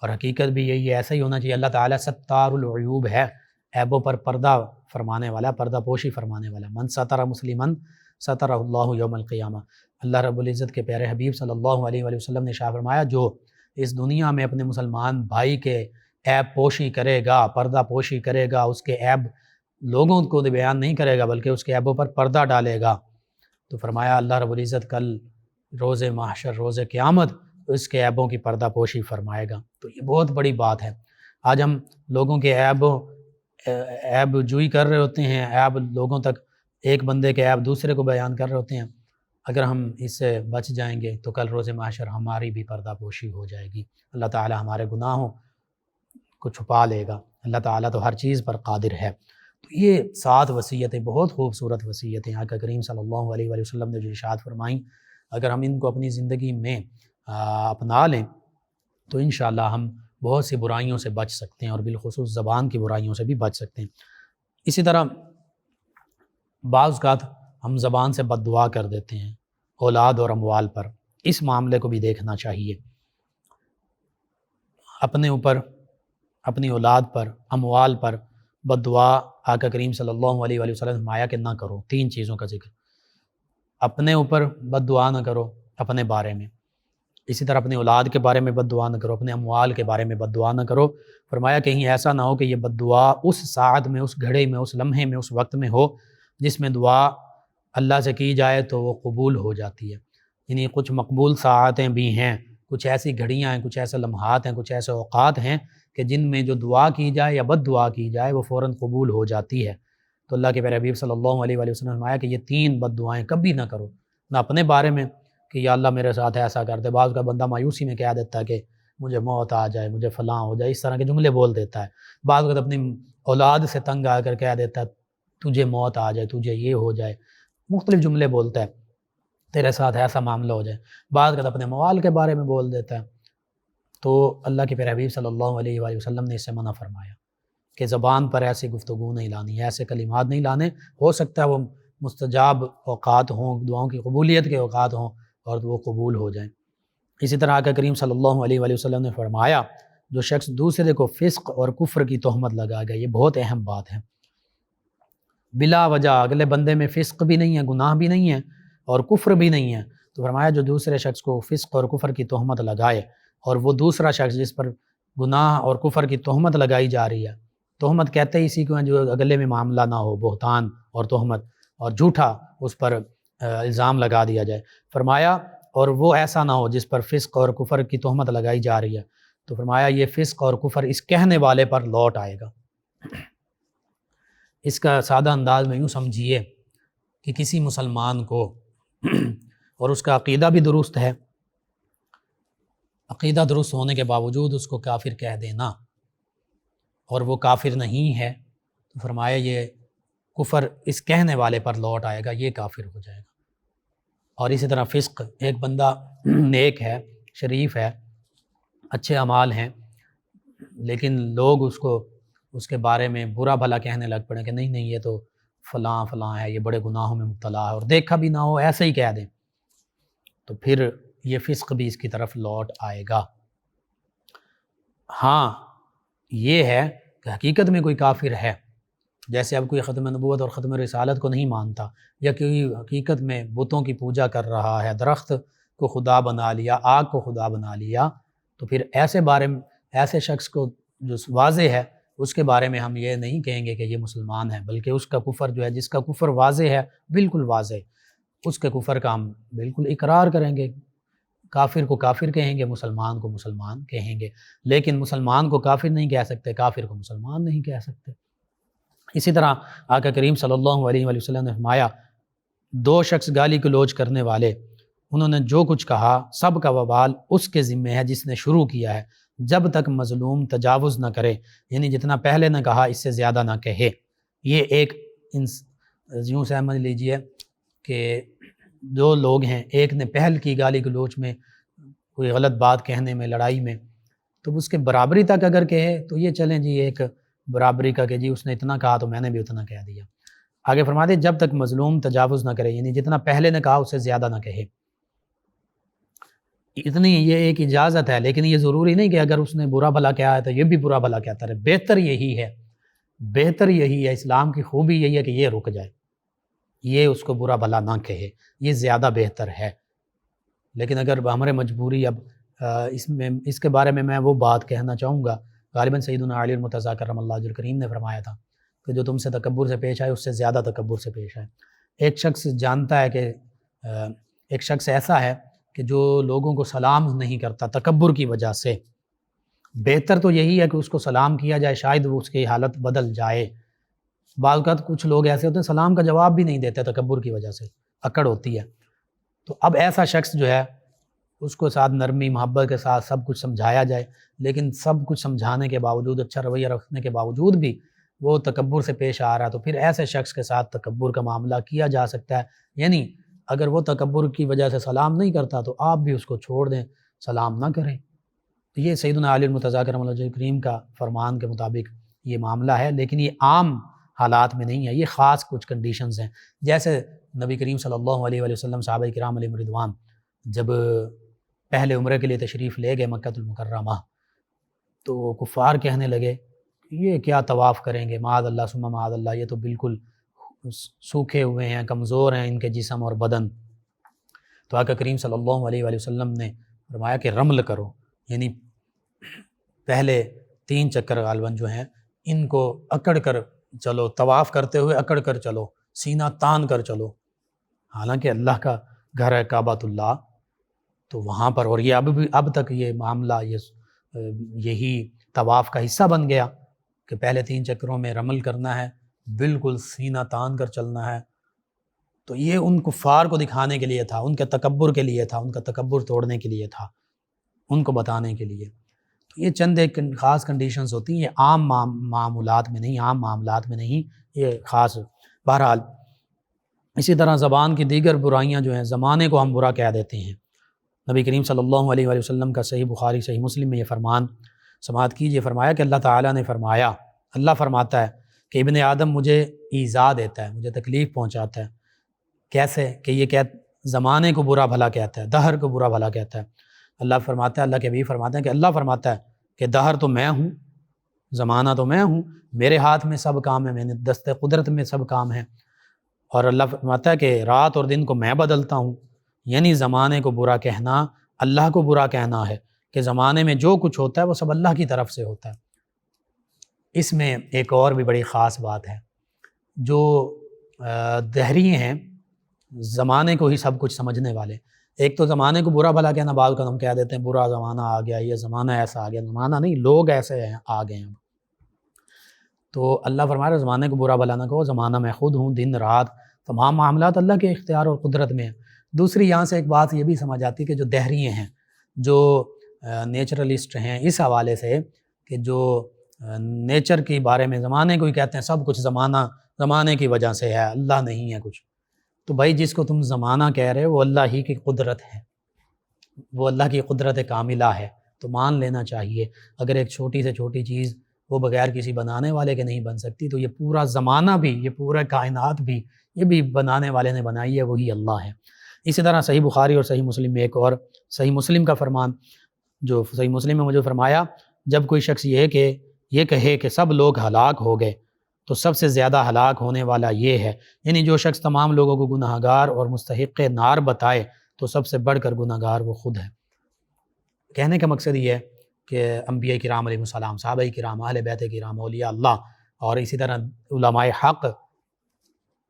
اور حقیقت بھی یہی ہے، ایسا ہی ہونا چاہیے۔ اللہ تعالیٰ ستار العیوب ہے، عیبوں پر پردہ فرمانے والا، پردہ پوشی فرمانے والا۔ من ستر مسلمن سترہ اللہ یوم القیامہ، اللہ رب العزت کے پیارے حبیب صلی اللہ علیہ وآلہ وسلم نے ارشاد فرمایا، جو اس دنیا میں اپنے مسلمان بھائی کے عیب پوشی کرے گا، پردہ پوشی کرے گا، اس کے عیب لوگوں کو بیان نہیں کرے گا بلکہ اس کے عیبوں پر پردہ ڈالے گا، تو فرمایا اللہ رب العزت کل روز محشر، روز قیامت اس کے عیبوں کی پردہ پوشی فرمائے گا۔ تو یہ بہت بڑی بات ہے۔ آج ہم لوگوں کے عیب جوئی کر رہے ہوتے ہیں، عیب لوگوں تک، ایک بندے کے عیب دوسرے کو بیان کر رہے ہوتے ہیں، اگر ہم اس سے بچ جائیں گے تو کل روز محشر ہماری بھی پردہ پوشی ہو جائے گی، اللہ تعالی ہمارے گناہوں کو چھپا لے گا، اللہ تعالیٰ تو ہر چیز پر قادر ہے۔ تو یہ 7 وصیتیں بہت خوبصورت وصیتیں آقا کریم صلی اللہ علیہ وآلہ وسلم نے جو ارشاد فرمائیں، اگر ہم ان کو اپنی زندگی میں اپنا لیں تو انشاءاللہ ہم بہت سی برائیوں سے بچ سکتے ہیں، اور بالخصوص زبان کی برائیوں سے بھی بچ سکتے ہیں۔ اسی طرح بعض اوقات ہم زبان سے بد دعا کر دیتے ہیں اولاد اور اموال پر، اس معاملے کو بھی دیکھنا چاہیے۔ اپنے اوپر، اپنی اولاد پر، اموال پر بد دعا آقا کریم صلی اللہ علیہ وآلہ وسلم نے فرمایا کہ نہ کرو۔ 3 چیزوں کا ذکر، اپنے اوپر بد دعا نہ کرو اپنے بارے میں، اسی طرح اپنی اولاد کے بارے میں بد دعا نہ کرو، اپنے اموال کے بارے میں بد دعا نہ کرو۔ فرمایا کہیں ایسا نہ ہو کہ یہ بد دعا اس ساعت میں، اس گھڑی میں، اس لمحے میں، اس وقت میں ہو جس میں دعا اللہ سے کی جائے تو وہ قبول ہو جاتی ہے، یعنی کچھ مقبول ساعتیں بھی ہیں، کچھ ایسی گھڑیاں ہیں، کچھ ایسے لمحات ہیں، کچھ ایسے اوقات ہیں کہ جن میں جو دعا کی جائے یا بد دعا کی جائے وہ فوراً قبول ہو جاتی ہے۔ تو اللہ کے پیارے حبیب صلی اللہ علیہ وآلہ وسلم نے فرمایا کہ یہ 3 بد دعائیں کبھی نہ کرو، نہ اپنے بارے میں کہ یا اللہ میرے ساتھ ایسا کر دے، بعض کا بندہ مایوسی میں کہہ دیتا ہے کہ مجھے موت آ جائے، مجھے فلاں ہو جائے، اس طرح کے جملے بول دیتا ہے۔ بعض کا اپنی اولاد سے تنگ آ کر کہہ دیتا ہے تجھے موت آ جائے، تجھے یہ ہو جائے، مختلف جملے بولتا ہے، تیرے ساتھ ایسا معاملہ ہو جائے۔ بعض کا اپنے موال کے بارے میں بول دیتا ہے۔ تو اللہ کے پیارے حبیب صلی اللہ علیہ وآلہ وسلم نے اس سے منع فرمایا کہ زبان پر ایسی گفتگو نہیں لانی، ایسے کلمات نہیں لانے، ہو سکتا ہے وہ مستجاب اوقات ہوں، دعاؤں کی قبولیت کے اوقات ہوں اور وہ قبول ہو جائیں۔ اسی طرح آقا کریم صلی اللہ علیہ وآلہ وسلم نے فرمایا جو شخص دوسرے کو فسق اور کفر کی تہمت لگا گیا، یہ بہت اہم بات ہے، بلا وجہ اگلے بندے میں فسق بھی نہیں ہے، گناہ بھی نہیں ہے اور کفر بھی نہیں ہے، تو فرمایا جو دوسرے شخص کو فسق اور کفر کی تہمت لگائے، اور وہ دوسرا شخص جس پر گناہ اور کفر کی تہمت لگائی جا رہی ہے، تہمت کہتے ہی اسی کو ہیں جو اگلے میں معاملہ نہ ہو، بہتان اور تہمت اور جھوٹا اس پر الزام لگا دیا جائے، فرمایا اور وہ ایسا نہ ہو جس پر فسق اور کفر کی تہمت لگائی جا رہی ہے، تو فرمایا یہ فسق اور کفر اس کہنے والے پر لوٹ آئے گا۔ اس کا سادہ انداز میں یوں سمجھیے کہ کسی مسلمان کو اور اس کا عقیدہ بھی درست ہے، عقیدہ درست ہونے کے باوجود اس کو کافر کہہ دینا اور وہ کافر نہیں ہے، تو فرمایا یہ کفر اس کہنے والے پر لوٹ آئے گا، یہ کافر ہو جائے گا۔ اور اسی طرح فسق، ایک بندہ نیک ہے، شریف ہے، اچھے اعمال ہیں، لیکن لوگ اس کے بارے میں برا بھلا کہنے لگ پڑیں کہ نہیں نہیں یہ تو فلاں فلاں ہے، یہ بڑے گناہوں میں مبتلا ہے، اور دیکھا بھی نہ ہو ایسے ہی کہہ دیں، تو پھر یہ فسق بھی اس کی طرف لوٹ آئے گا۔ ہاں یہ ہے کہ حقیقت میں کوئی کافر ہے، جیسے اب کوئی ختم نبوت اور ختم رسالت کو نہیں مانتا، یا کوئی حقیقت میں بتوں کی پوجا کر رہا ہے، درخت کو خدا بنا لیا، آگ کو خدا بنا لیا، تو پھر ایسے شخص کو جو واضح ہے اس کے بارے میں ہم یہ نہیں کہیں گے کہ یہ مسلمان ہے، بلکہ اس کا کفر جو ہے، جس کا کفر واضح ہے، بالکل واضح، اس کے کفر کا ہم بالکل اقرار کریں گے۔ کافر کو کافر کہیں گے، مسلمان کو مسلمان کہیں گے، لیکن مسلمان کو کافر نہیں کہہ سکتے، کافر کو مسلمان نہیں کہہ سکتے۔ اسی طرح آقا کریم صلی اللہ علیہ وآلہ وسلم نے فرمایا، دو شخص گالی گلوچ کرنے والے، انہوں نے جو کچھ کہا سب کا وبال اس کے ذمہ ہے جس نے شروع کیا ہے، جب تک مظلوم تجاوز نہ کرے، یعنی جتنا پہلے نے کہا اس سے زیادہ نہ کہے۔ یہ ایک یوں سمجھ لیجئے کہ دو لوگ ہیں، ایک نے پہل کی گالی گلوچ میں، کوئی غلط بات کہنے میں، لڑائی میں، تو اس کے برابری تک اگر کہے تو یہ چلیں جی ایک برابری کا کہ جی اس نے اتنا کہا تو میں نے بھی اتنا کہہ دیا۔ آگے فرماتے جب تک مظلوم تجاوز نہ کرے، یعنی جتنا پہلے نے کہا اس سے زیادہ نہ کہے۔ اتنی یہ ایک اجازت ہے، لیکن یہ ضروری نہیں کہ اگر اس نے برا بھلا کہا ہے تو یہ بھی برا بھلا کہتا رہے۔ بہتر یہی ہے، اسلام کی خوبی یہی ہے کہ یہ رک جائے، یہ اس کو برا بھلا نہ کہے، یہ زیادہ بہتر ہے۔ لیکن اگر ہمارے مجبوری اب اس کے بارے میں میں وہ بات کہنا چاہوں گا، غالباً سیدنا علی المرتضیٰ کرم اللہ وجہہ الکریم نے فرمایا تھا کہ جو تم سے تکبر سے پیش آئے اس سے زیادہ تکبر سے پیش آئے۔ ایک شخص جانتا ہے کہ ایک شخص ایسا ہے کہ جو لوگوں کو سلام نہیں کرتا تکبر کی وجہ سے، بہتر تو یہی ہے کہ اس کو سلام کیا جائے، شاید وہ اس کی حالت بدل جائے۔ بعض اوقات کچھ لوگ ایسے ہوتے ہیں سلام کا جواب بھی نہیں دیتے تکبر کی وجہ سے، اکڑ ہوتی ہے۔ تو اب ایسا شخص جو ہے اس کو ساتھ نرمی محبت کے ساتھ سب کچھ سمجھایا جائے، لیکن سب کچھ سمجھانے کے باوجود، اچھا رویہ رکھنے کے باوجود بھی وہ تکبر سے پیش آ رہا ہے، تو پھر ایسے شخص کے ساتھ تکبر کا معاملہ کیا جا سکتا ہے۔ یعنی اگر وہ تکبر کی وجہ سے سلام نہیں کرتا تو آپ بھی اس کو چھوڑ دیں، سلام نہ کریں۔ یہ سیدنا علی المرتضیٰ کرم اللہ وجہہ الکریم کا فرمان کے مطابق یہ معاملہ ہے، لیکن یہ عام حالات میں نہیں ہے، یہ خاص کچھ کنڈیشنز ہیں۔ جیسے نبی کریم صلی اللہ علیہ وآلہ وسلم صحابہ کرام علیہم رضوان جب پہلے عمرے کے لیے تشریف لے گئے مکہ المکرمہ، تو کفار کہنے لگے یہ کیا طواف کریں گے، معاذ اللہ ثم معاذ اللہ، یہ تو بالکل سوکھے ہوئے ہیں، کمزور ہیں ان کے جسم اور بدن۔ تو آقا کریم صلی اللہ علیہ وآلہ وسلم نے فرمایا کہ رمل کرو، یعنی پہلے 3 چکر غالباً جو ہیں ان کو اکڑ کر چلو، طواف کرتے ہوئے اکڑ کر چلو، سینہ تان کر چلو، حالانکہ اللہ کا گھر ہے کعبۃ اللہ، تو وہاں پر، اور یہ اب تک یہ معاملہ یہی طواف کا حصہ بن گیا کہ پہلے 3 چکروں میں رمل کرنا ہے، بالکل سینہ تان کر چلنا ہے۔ تو یہ ان کفار کو دکھانے کے لیے تھا، ان کے تکبر کے لیے تھا، ان کا تکبر توڑنے کے لیے تھا، ان کو بتانے کے لیے۔ تو یہ چند ایک خاص کنڈیشنز ہوتی ہیں، یہ عام معاملات میں نہیں، یہ خاص۔ بہرحال اسی طرح زبان کی دیگر برائیاں جو ہیں، زمانے کو ہم برا کہہ دیتے ہیں۔ نبی کریم صلی اللہ علیہ وآلہ وسلم کا صحیح بخاری صحیح مسلم میں یہ فرمان سماعت کیجیے، فرمایا کہ اللہ تعالیٰ نے فرمایا، اللہ فرماتا ہے کہ ابن آدم مجھے ایذا دیتا ہے، مجھے تکلیف پہنچاتا ہے۔ کیسے؟ کہ یہ زمانے کو برا بھلا کہتا ہے، دہر کو برا بھلا کہتا ہے۔ اللہ فرماتا ہے، اللہ کے حبیب فرماتے ہیں کہ اللہ فرماتا ہے کہ دہر تو میں ہوں، زمانہ تو میں ہوں، میرے ہاتھ میں سب کام ہے، میں نے دست قدرت میں سب کام ہے۔ اور اللہ فرماتا ہے کہ رات اور دن کو میں بدلتا ہوں، یعنی زمانے کو برا کہنا اللہ کو برا کہنا ہے، کہ زمانے میں جو کچھ ہوتا ہے وہ سب اللہ کی طرف سے ہوتا ہے۔ اس میں ایک اور بھی بڑی خاص بات ہے، جو دہری ہیں، زمانے کو ہی سب کچھ سمجھنے والے، ایک تو زمانے کو برا بھلا کہنا، بعض کا ہم کہہ دیتے ہیں برا زمانہ آ گیا، یہ زمانہ ایسا آ گیا، زمانہ نہیں، لوگ ایسے ہیں آ گئے ہیں۔ تو اللہ فرما رہا ہے زمانے کو برا بھلا نہ کہو، زمانہ میں خود ہوں، دن رات تمام معاملات اللہ کے اختیار اور قدرت میں ہیں۔ دوسری یہاں سے ایک بات یہ بھی سمجھ آتی ہے کہ جو دہریے ہیں، جو نیچرلسٹ ہیں، اس حوالے سے کہ جو نیچر کے بارے میں زمانے کو ہی کہتے ہیں سب کچھ زمانے کی وجہ سے ہے، اللہ نہیں ہے کچھ، تو بھائی جس کو تم زمانہ کہہ رہے ہو وہ اللہ ہی کی قدرت ہے، وہ اللہ کی قدرت کاملہ ہے، تو مان لینا چاہیے۔ اگر ایک چھوٹی سے چھوٹی چیز وہ بغیر کسی بنانے والے کے نہیں بن سکتی، تو یہ پورا زمانہ بھی، یہ پورا کائنات بھی، یہ بھی بنانے والے نے بنائی ہے، وہی اللہ ہے۔ اسی طرح صحیح بخاری اور صحیح مسلم میں ایک اور صحیح مسلم کا فرمان، جو صحیح مسلم میں مجھے فرمایا، جب کوئی شخص یہ کہے کہ سب لوگ ہلاک ہو گئے تو سب سے زیادہ ہلاک ہونے والا یہ ہے، یعنی جو شخص تمام لوگوں کو گناہ گار اور مستحق نار بتائے تو سب سے بڑھ کر گناہ گار وہ خود ہے۔ کہنے کا مقصد یہ ہے کہ انبیاء کرام علیہ السلام، صحابہ کرام، اہل بیت کرام، اولیاء اللہ، اور اسی طرح علماء حق،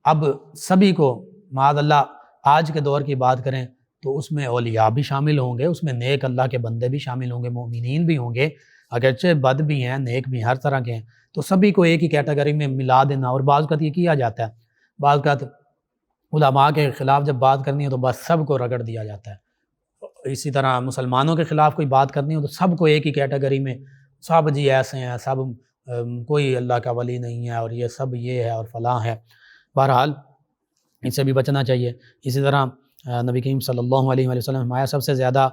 اب سبھی کو معاذ اللہ آج کے دور کی بات کریں تو اس میں اولیاء بھی شامل ہوں گے، اس میں نیک اللہ کے بندے بھی شامل ہوں گے، مومنین بھی ہوں گے، اگرچہ بد بھی ہیں، نیک بھی، ہر طرح کے ہیں، تو سبھی کو ایک ہی کیٹیگری میں ملا دینا۔ اور بعض اوقات یہ کیا جاتا ہے، بعض اوقات علماء کے خلاف جب بات کرنی ہو تو بس سب کو رگڑ دیا جاتا ہے۔ اسی طرح مسلمانوں کے خلاف کوئی بات کرنی ہو تو سب کو ایک ہی کیٹیگری میں، سب جی ایسے ہیں، سب کوئی اللہ کا ولی نہیں ہے، اور یہ سب یہ ہے اور فلاں ہے۔ بہرحال اس سے بھی بچنا چاہیے۔ اسی طرح نبی کریم صلی اللہ علیہ وآلہ وسلم فرمایا سب سے زیادہ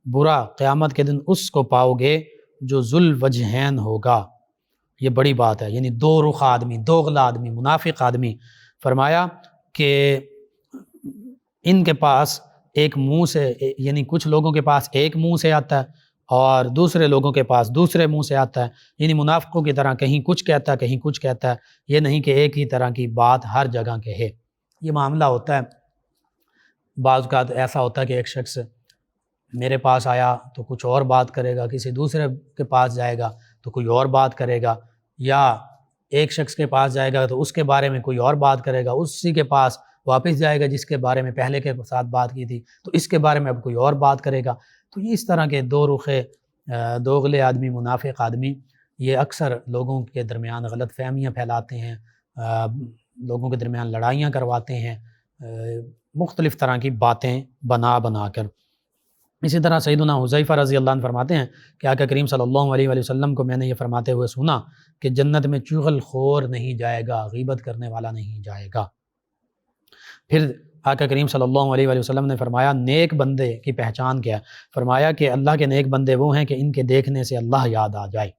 برا قیامت کے دن اس کو پاؤ گے جو ذو الوجہین ہوگا۔ یہ بڑی بات ہے، یعنی دو رخ آدمی، دوغلا آدمی، منافق آدمی۔ فرمایا کہ ان کے پاس ایک منہ سے، یعنی کچھ لوگوں کے پاس ایک منہ سے آتا ہے اور دوسرے لوگوں کے پاس دوسرے منہ سے آتا ہے، یعنی منافقوں کی طرح کہیں کچھ کہتا ہے کہیں کچھ کہتا ہے، یہ نہیں کہ ایک ہی طرح کی بات ہر جگہ کہے۔ یہ معاملہ ہوتا ہے، بعض اوقات ایسا ہوتا ہے کہ ایک شخص میرے پاس آیا تو کچھ اور بات کرے گا، کسی دوسرے کے پاس جائے گا تو کوئی اور بات کرے گا، یا ایک شخص کے پاس جائے گا تو اس کے بارے میں کوئی اور بات کرے گا، اسی کے پاس واپس جائے گا جس کے بارے میں پہلے کے ساتھ بات کی تھی تو اس کے بارے میں اب کوئی اور بات کرے گا۔ تو یہ اس طرح کے دو رخے دوغلے آدمی، منافق آدمی، یہ اکثر لوگوں کے درمیان غلط فہمیاں پھیلاتے ہیں، لوگوں کے درمیان لڑائیاں کرواتے ہیں، مختلف طرح کی باتیں بنا کر۔ اسی طرح سیدنا حذیفہ رضی اللہ عنہ فرماتے ہیں کہ آقا کریم صلی اللہ علیہ وآلہ وسلم کو میں نے یہ فرماتے ہوئے سنا کہ جنت میں چغل خور نہیں جائے گا، غیبت کرنے والا نہیں جائے گا۔ پھر آقا کریم صلی اللہ علیہ وآلہ وسلم نے فرمایا نیک بندے کی پہچان کیا ہے؟ فرمایا کہ اللہ کے نیک بندے وہ ہیں کہ ان کے دیکھنے سے اللہ یاد آ جائے،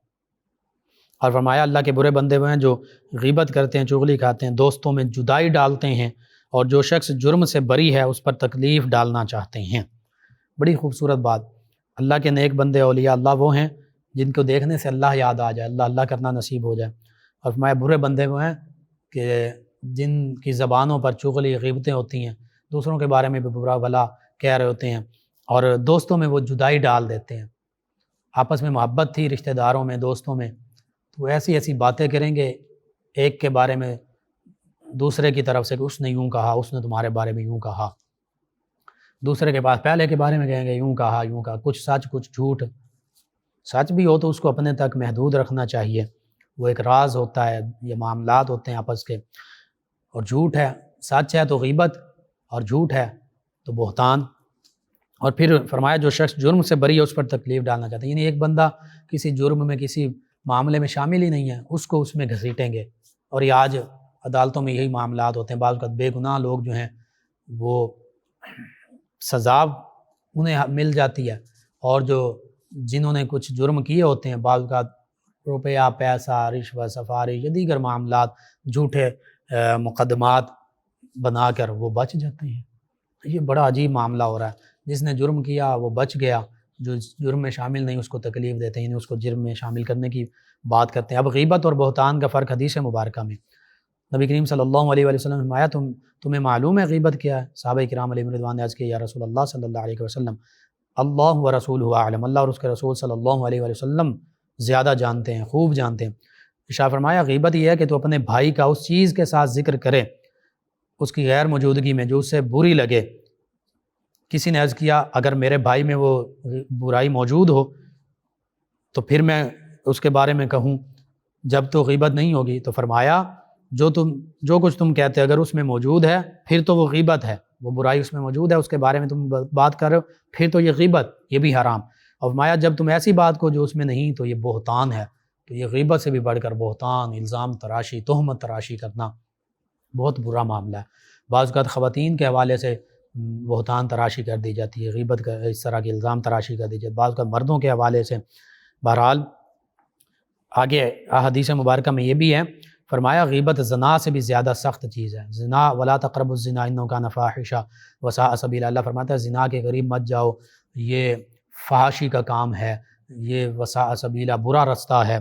اور فرمایا اللہ کے برے بندے وہ ہیں جو غیبت کرتے ہیں، چغلی کھاتے ہیں، دوستوں میں جدائی ڈالتے ہیں، اور جو شخص جرم سے بری ہے اس پر تکلیف ڈالنا چاہتے ہیں۔ بڑی خوبصورت بات، اللہ کے نیک بندے اولیاء اللہ وہ ہیں جن کو دیکھنے سے اللہ یاد آ جائے، اللہ کرنا نصیب ہو جائے، اور فرمایا برے بندے وہ ہیں کہ جن کی زبانوں پر چغلی، غیبتیں ہوتی ہیں، دوسروں کے بارے میں بھی برا بھلا کہہ رہے ہوتے ہیں، اور دوستوں میں وہ جدائی ڈال دیتے ہیں۔ آپس میں محبت تھی رشتہ داروں میں، دوستوں میں، تو ایسی باتیں کریں گے ایک کے بارے میں دوسرے کی طرف سے کہ اس نے یوں کہا، اس نے تمہارے بارے میں یوں کہا، دوسرے کے پاس پہلے کے بارے میں کہیں گے یوں کہا، کچھ سچ کچھ جھوٹ۔ سچ بھی ہو تو اس کو اپنے تک محدود رکھنا چاہیے، وہ ایک راز ہوتا ہے، یہ معاملات ہوتے ہیں آپس کے، اور جھوٹ ہے، سچ ہے تو غیبت، اور جھوٹ ہے تو بہتان۔ اور پھر فرمایا جو شخص جرم سے بری ہے اس پر تکلیف ڈالنا چاہتا ہے، یعنی ایک بندہ کسی جرم میں، کسی معاملے میں شامل ہی نہیں ہے، اس کو اس میں گھسیٹیں گے، اور یہ آج عدالتوں میں یہی معاملات ہوتے ہیں۔ بعض اوقات بے گناہ لوگ جو ہیں وہ سزا انہیں مل جاتی ہے، اور جو جنہوں نے کچھ جرم کیے ہوتے ہیں بعض اوقات روپیہ، پیسہ، رشوت، سفارش یا دیگر معاملات، جھوٹے مقدمات بنا کر وہ بچ جاتے ہیں۔ یہ بڑا عجیب معاملہ ہو رہا ہے، جس نے جرم کیا وہ بچ گیا، جو جرم میں شامل نہیں اس کو تکلیف دیتے ہیں، یعنی اس کو جرم میں شامل کرنے کی بات کرتے ہیں۔ اب غیبت اور بہتان کا فرق حدیث مبارکہ میں نبی کریم صلی اللہ علیہ وآلہ وسلم نے فرمایا تمہیں معلوم ہے غیبت کیا ہے؟ صحابہ کرام علیہ رضوان نے عرض کیا یا رسول اللہ صلی اللہ علیہ وسلم اللہ و رسولہ اعلم، اللہ اور اس کے رسول صلی اللہ علیہ وآلہ وسلم زیادہ جانتے ہیں، خوب جانتے ہیں۔ ارشاد فرمایا غیبت یہ ہے کہ تو اپنے بھائی کا اس چیز کے ساتھ ذکر کرے اس کی غیر موجودگی میں جو اس سے بری لگے، کسی نے عرض کیا اگر میرے بھائی میں وہ برائی موجود ہو تو پھر میں اس کے بارے میں کہوں جب تو غیبت نہیں ہوگی؟ تو فرمایا جو کچھ تم کہتے اگر اس میں موجود ہے پھر تو وہ غیبت ہے، وہ برائی اس میں موجود ہے، اس کے بارے میں تم بات کر رہے ہو، پھر تو یہ غیبت، یہ بھی حرام۔ اور فرمایا جب تم ایسی بات کو جو اس میں نہیں تو یہ بہتان ہے، تو یہ غیبت سے بھی بڑھ کر بہتان، الزام تراشی، تہمت تراشی کرنا بہت برا معاملہ ہے۔ بعض اوقات خواتین کے حوالے سے بہتان تراشی کر دی جاتی ہے، غیبت کا اس طرح کے الزام تراشی کر دی جاتی ہے، بعض اوقات مردوں کے حوالے سے۔ بہرحال آگے احادیث مبارکہ میں یہ بھی ہے، فرمایا غیبت زنا سے بھی زیادہ سخت چیز ہے۔ زنا ولا تقربوا الزنا انه كان فاحشا وساء سبیلا، اللہ فرماتا ہے زنا کے قریب مت جاؤ، یہ فحاشی کا کام ہے، یہ وساء سبیلا برا رستہ ہے۔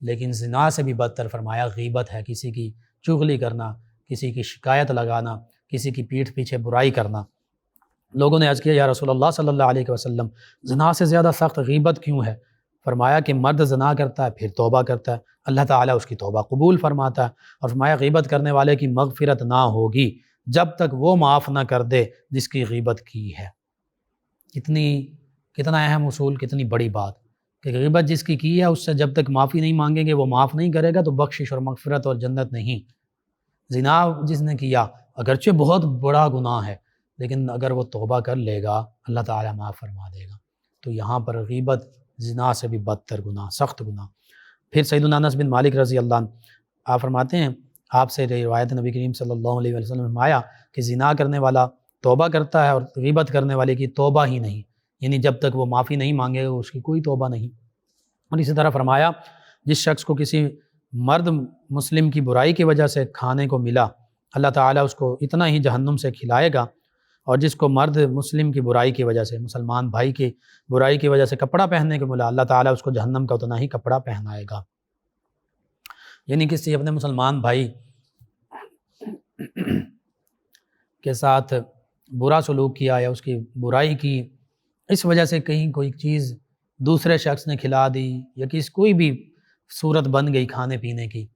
لیکن زنا سے بھی بدتر فرمایا غیبت ہے، کسی کی چغلی کرنا، کسی کی شکایت لگانا، کسی کی پیٹھ پیچھے برائی کرنا۔ لوگوں نے عرض کیا یا رسول اللہ صلی اللہ علیہ وسلم زنا سے زیادہ سخت غیبت کیوں ہے؟ فرمایا کہ مرد زنا کرتا ہے پھر توبہ کرتا ہے، اللہ تعالیٰ اس کی توبہ قبول فرماتا ہے، اور فرمایا غیبت کرنے والے کی مغفرت نہ ہوگی جب تک وہ معاف نہ کر دے جس کی غیبت کی ہے۔ کتنا اہم اصول، کتنی بڑی بات کہ غیبت جس کی ہے اس سے جب تک معافی نہیں مانگیں گے، وہ معاف نہیں کرے گا تو بخشش اور مغفرت اور جنت نہیں۔ زنا جس نے کیا اگرچہ بہت بڑا گناہ ہے لیکن اگر وہ توبہ کر لے گا اللہ تعالیٰ معاف فرما دے گا۔ تو یہاں پر غیبت زنا سے بھی بدتر گناہ، سخت گناہ۔ پھر سیدنا انس بن مالک رضی اللہ عنہ آپ فرماتے ہیں، آپ سے روایت نبی کریم صلی اللہ علیہ وسلم نے فرمایا کہ زنا کرنے والا توبہ کرتا ہے اور غیبت کرنے والے کی توبہ ہی نہیں، یعنی جب تک وہ معافی نہیں مانگے گا اس کی کوئی توبہ نہیں۔ اور اسی طرح فرمایا جس شخص کو کسی مرد مسلم کی برائی کی وجہ سے کھانے کو ملا اللہ تعالیٰ اس کو اتنا ہی جہنم سے کھلائے گا، اور جس کو مرد مسلم کی برائی کی وجہ سے، مسلمان بھائی کی برائی کی وجہ سے کپڑا پہننے کو ملا اللہ تعالیٰ اس کو جہنم کا اتنا ہی کپڑا پہنائے گا۔ یعنی کسی اپنے مسلمان بھائی کے ساتھ برا سلوک کیا یا اس کی برائی کی، اس وجہ سے کہیں کوئی چیز دوسرے شخص نے کھلا دی یا کوئی بھی صورت بن گئی کھانے پینے کی،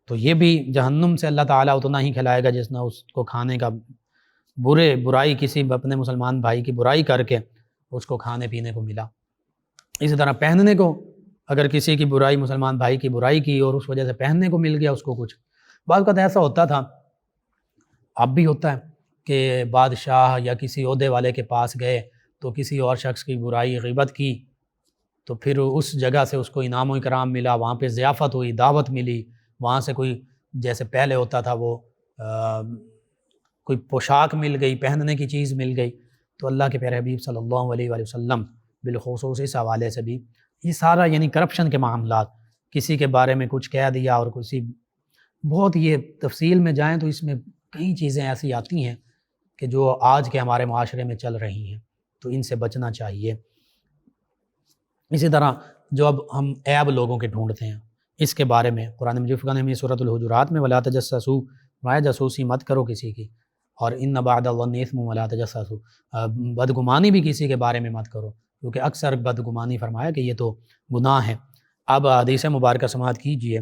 تو یہ بھی جہنم سے اللہ تعالیٰ اتنا ہی کھلائے گا جس نے اس کو کھانے کا برائی کسی اپنے مسلمان بھائی کی برائی کر کے اس کو کھانے پینے کو ملا۔ اسی طرح پہننے کو اگر کسی کی برائی، مسلمان بھائی کی برائی کی اور اس وجہ سے پہننے کو مل گیا اس کو کچھ، بعض اوقات ایسا ہوتا تھا، اب بھی ہوتا ہے کہ بادشاہ یا کسی عہدے والے کے پاس گئے تو کسی اور شخص کی برائی غیبت کی تو پھر اس جگہ سے اس کو انعام و اکرام ملا، وہاں پہ ضیافت ہوئی، دعوت ملی، وہاں سے کوئی جیسے پہلے ہوتا تھا وہ کوئی پوشاک مل گئی، پہننے کی چیز مل گئی، تو اللہ کے پیارے حبیب صلی اللہ علیہ وآلہ وسلم بالخصوص اس حوالے سے بھی یہ سارا یعنی کرپشن کے معاملات، کسی کے بارے میں کچھ کہہ دیا اور کسی بہت یہ تفصیل میں جائیں تو اس میں کئی چیزیں ایسی آتی ہیں کہ جو آج کے ہمارے معاشرے میں چل رہی ہیں، تو ان سے بچنا چاہیے۔ اسی طرح جو اب ہم عیب لوگوں کے ڈھونڈتے ہیں اس کے بارے میں قرآن مجید فرقان میں سورۃ الحجرات میں ولا تجسسوا، فرمایا جاسوسی مت کرو کسی کی، اور ان بعد الظن اثم ولا تجسسوا، بدگمانی بھی کسی کے بارے میں مت کرو کیونکہ اکثر بدگمانی فرمایا کہ یہ تو گناہ ہے۔ اب حدیث مبارکہ سماعت کیجئے،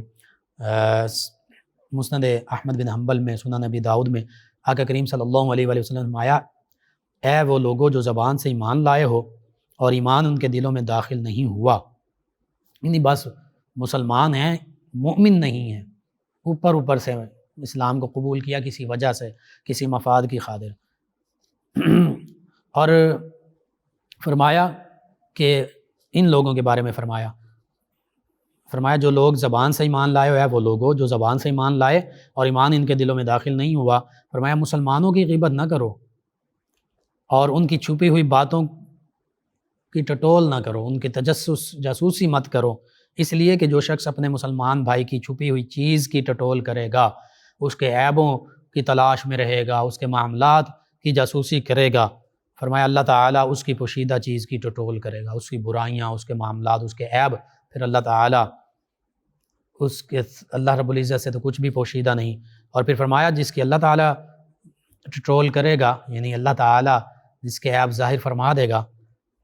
مسند احمد بن حنبل میں، سنن نبی داؤد میں آقا کریم صلی اللہ علیہ وآلہ وسلم نے فرمایا اے وہ لوگوں جو زبان سے ایمان لائے ہو اور ایمان ان کے دلوں میں داخل نہیں ہوا، یعنی بس مسلمان ہیں مومن نہیں ہیں، اوپر سے اسلام کو قبول کیا کسی وجہ سے، کسی مفاد کی خاطر، اور فرمایا کہ ان لوگوں کے بارے میں فرمایا جو لوگ زبان سے ایمان لائے ہوئے ہیں، وہ لوگوں جو زبان سے ایمان لائے اور ایمان ان کے دلوں میں داخل نہیں ہوا، فرمایا مسلمانوں کی غیبت نہ کرو اور ان کی چھپی ہوئی باتوں کی ٹٹول نہ کرو، ان کی جاسوسی مت کرو، اس لیے کہ جو شخص اپنے مسلمان بھائی کی چھپی ہوئی چیز کی ٹٹول کرے گا، اس کے عیبوں کی تلاش میں رہے گا، اس کے معاملات کی جاسوسی کرے گا، فرمایا اللہ تعالیٰ اس کی پوشیدہ چیز کی ٹٹول کرے گا، اس کی برائیاں، اس کے معاملات، اس کے عیب، پھر اللہ تعالیٰ اللہ رب العزت سے تو کچھ بھی پوشیدہ نہیں۔ اور پھر فرمایا جس کی اللہ تعالیٰ ٹٹول کرے گا، یعنی اللہ تعالیٰ جس کے عیب ظاہر فرما دے گا،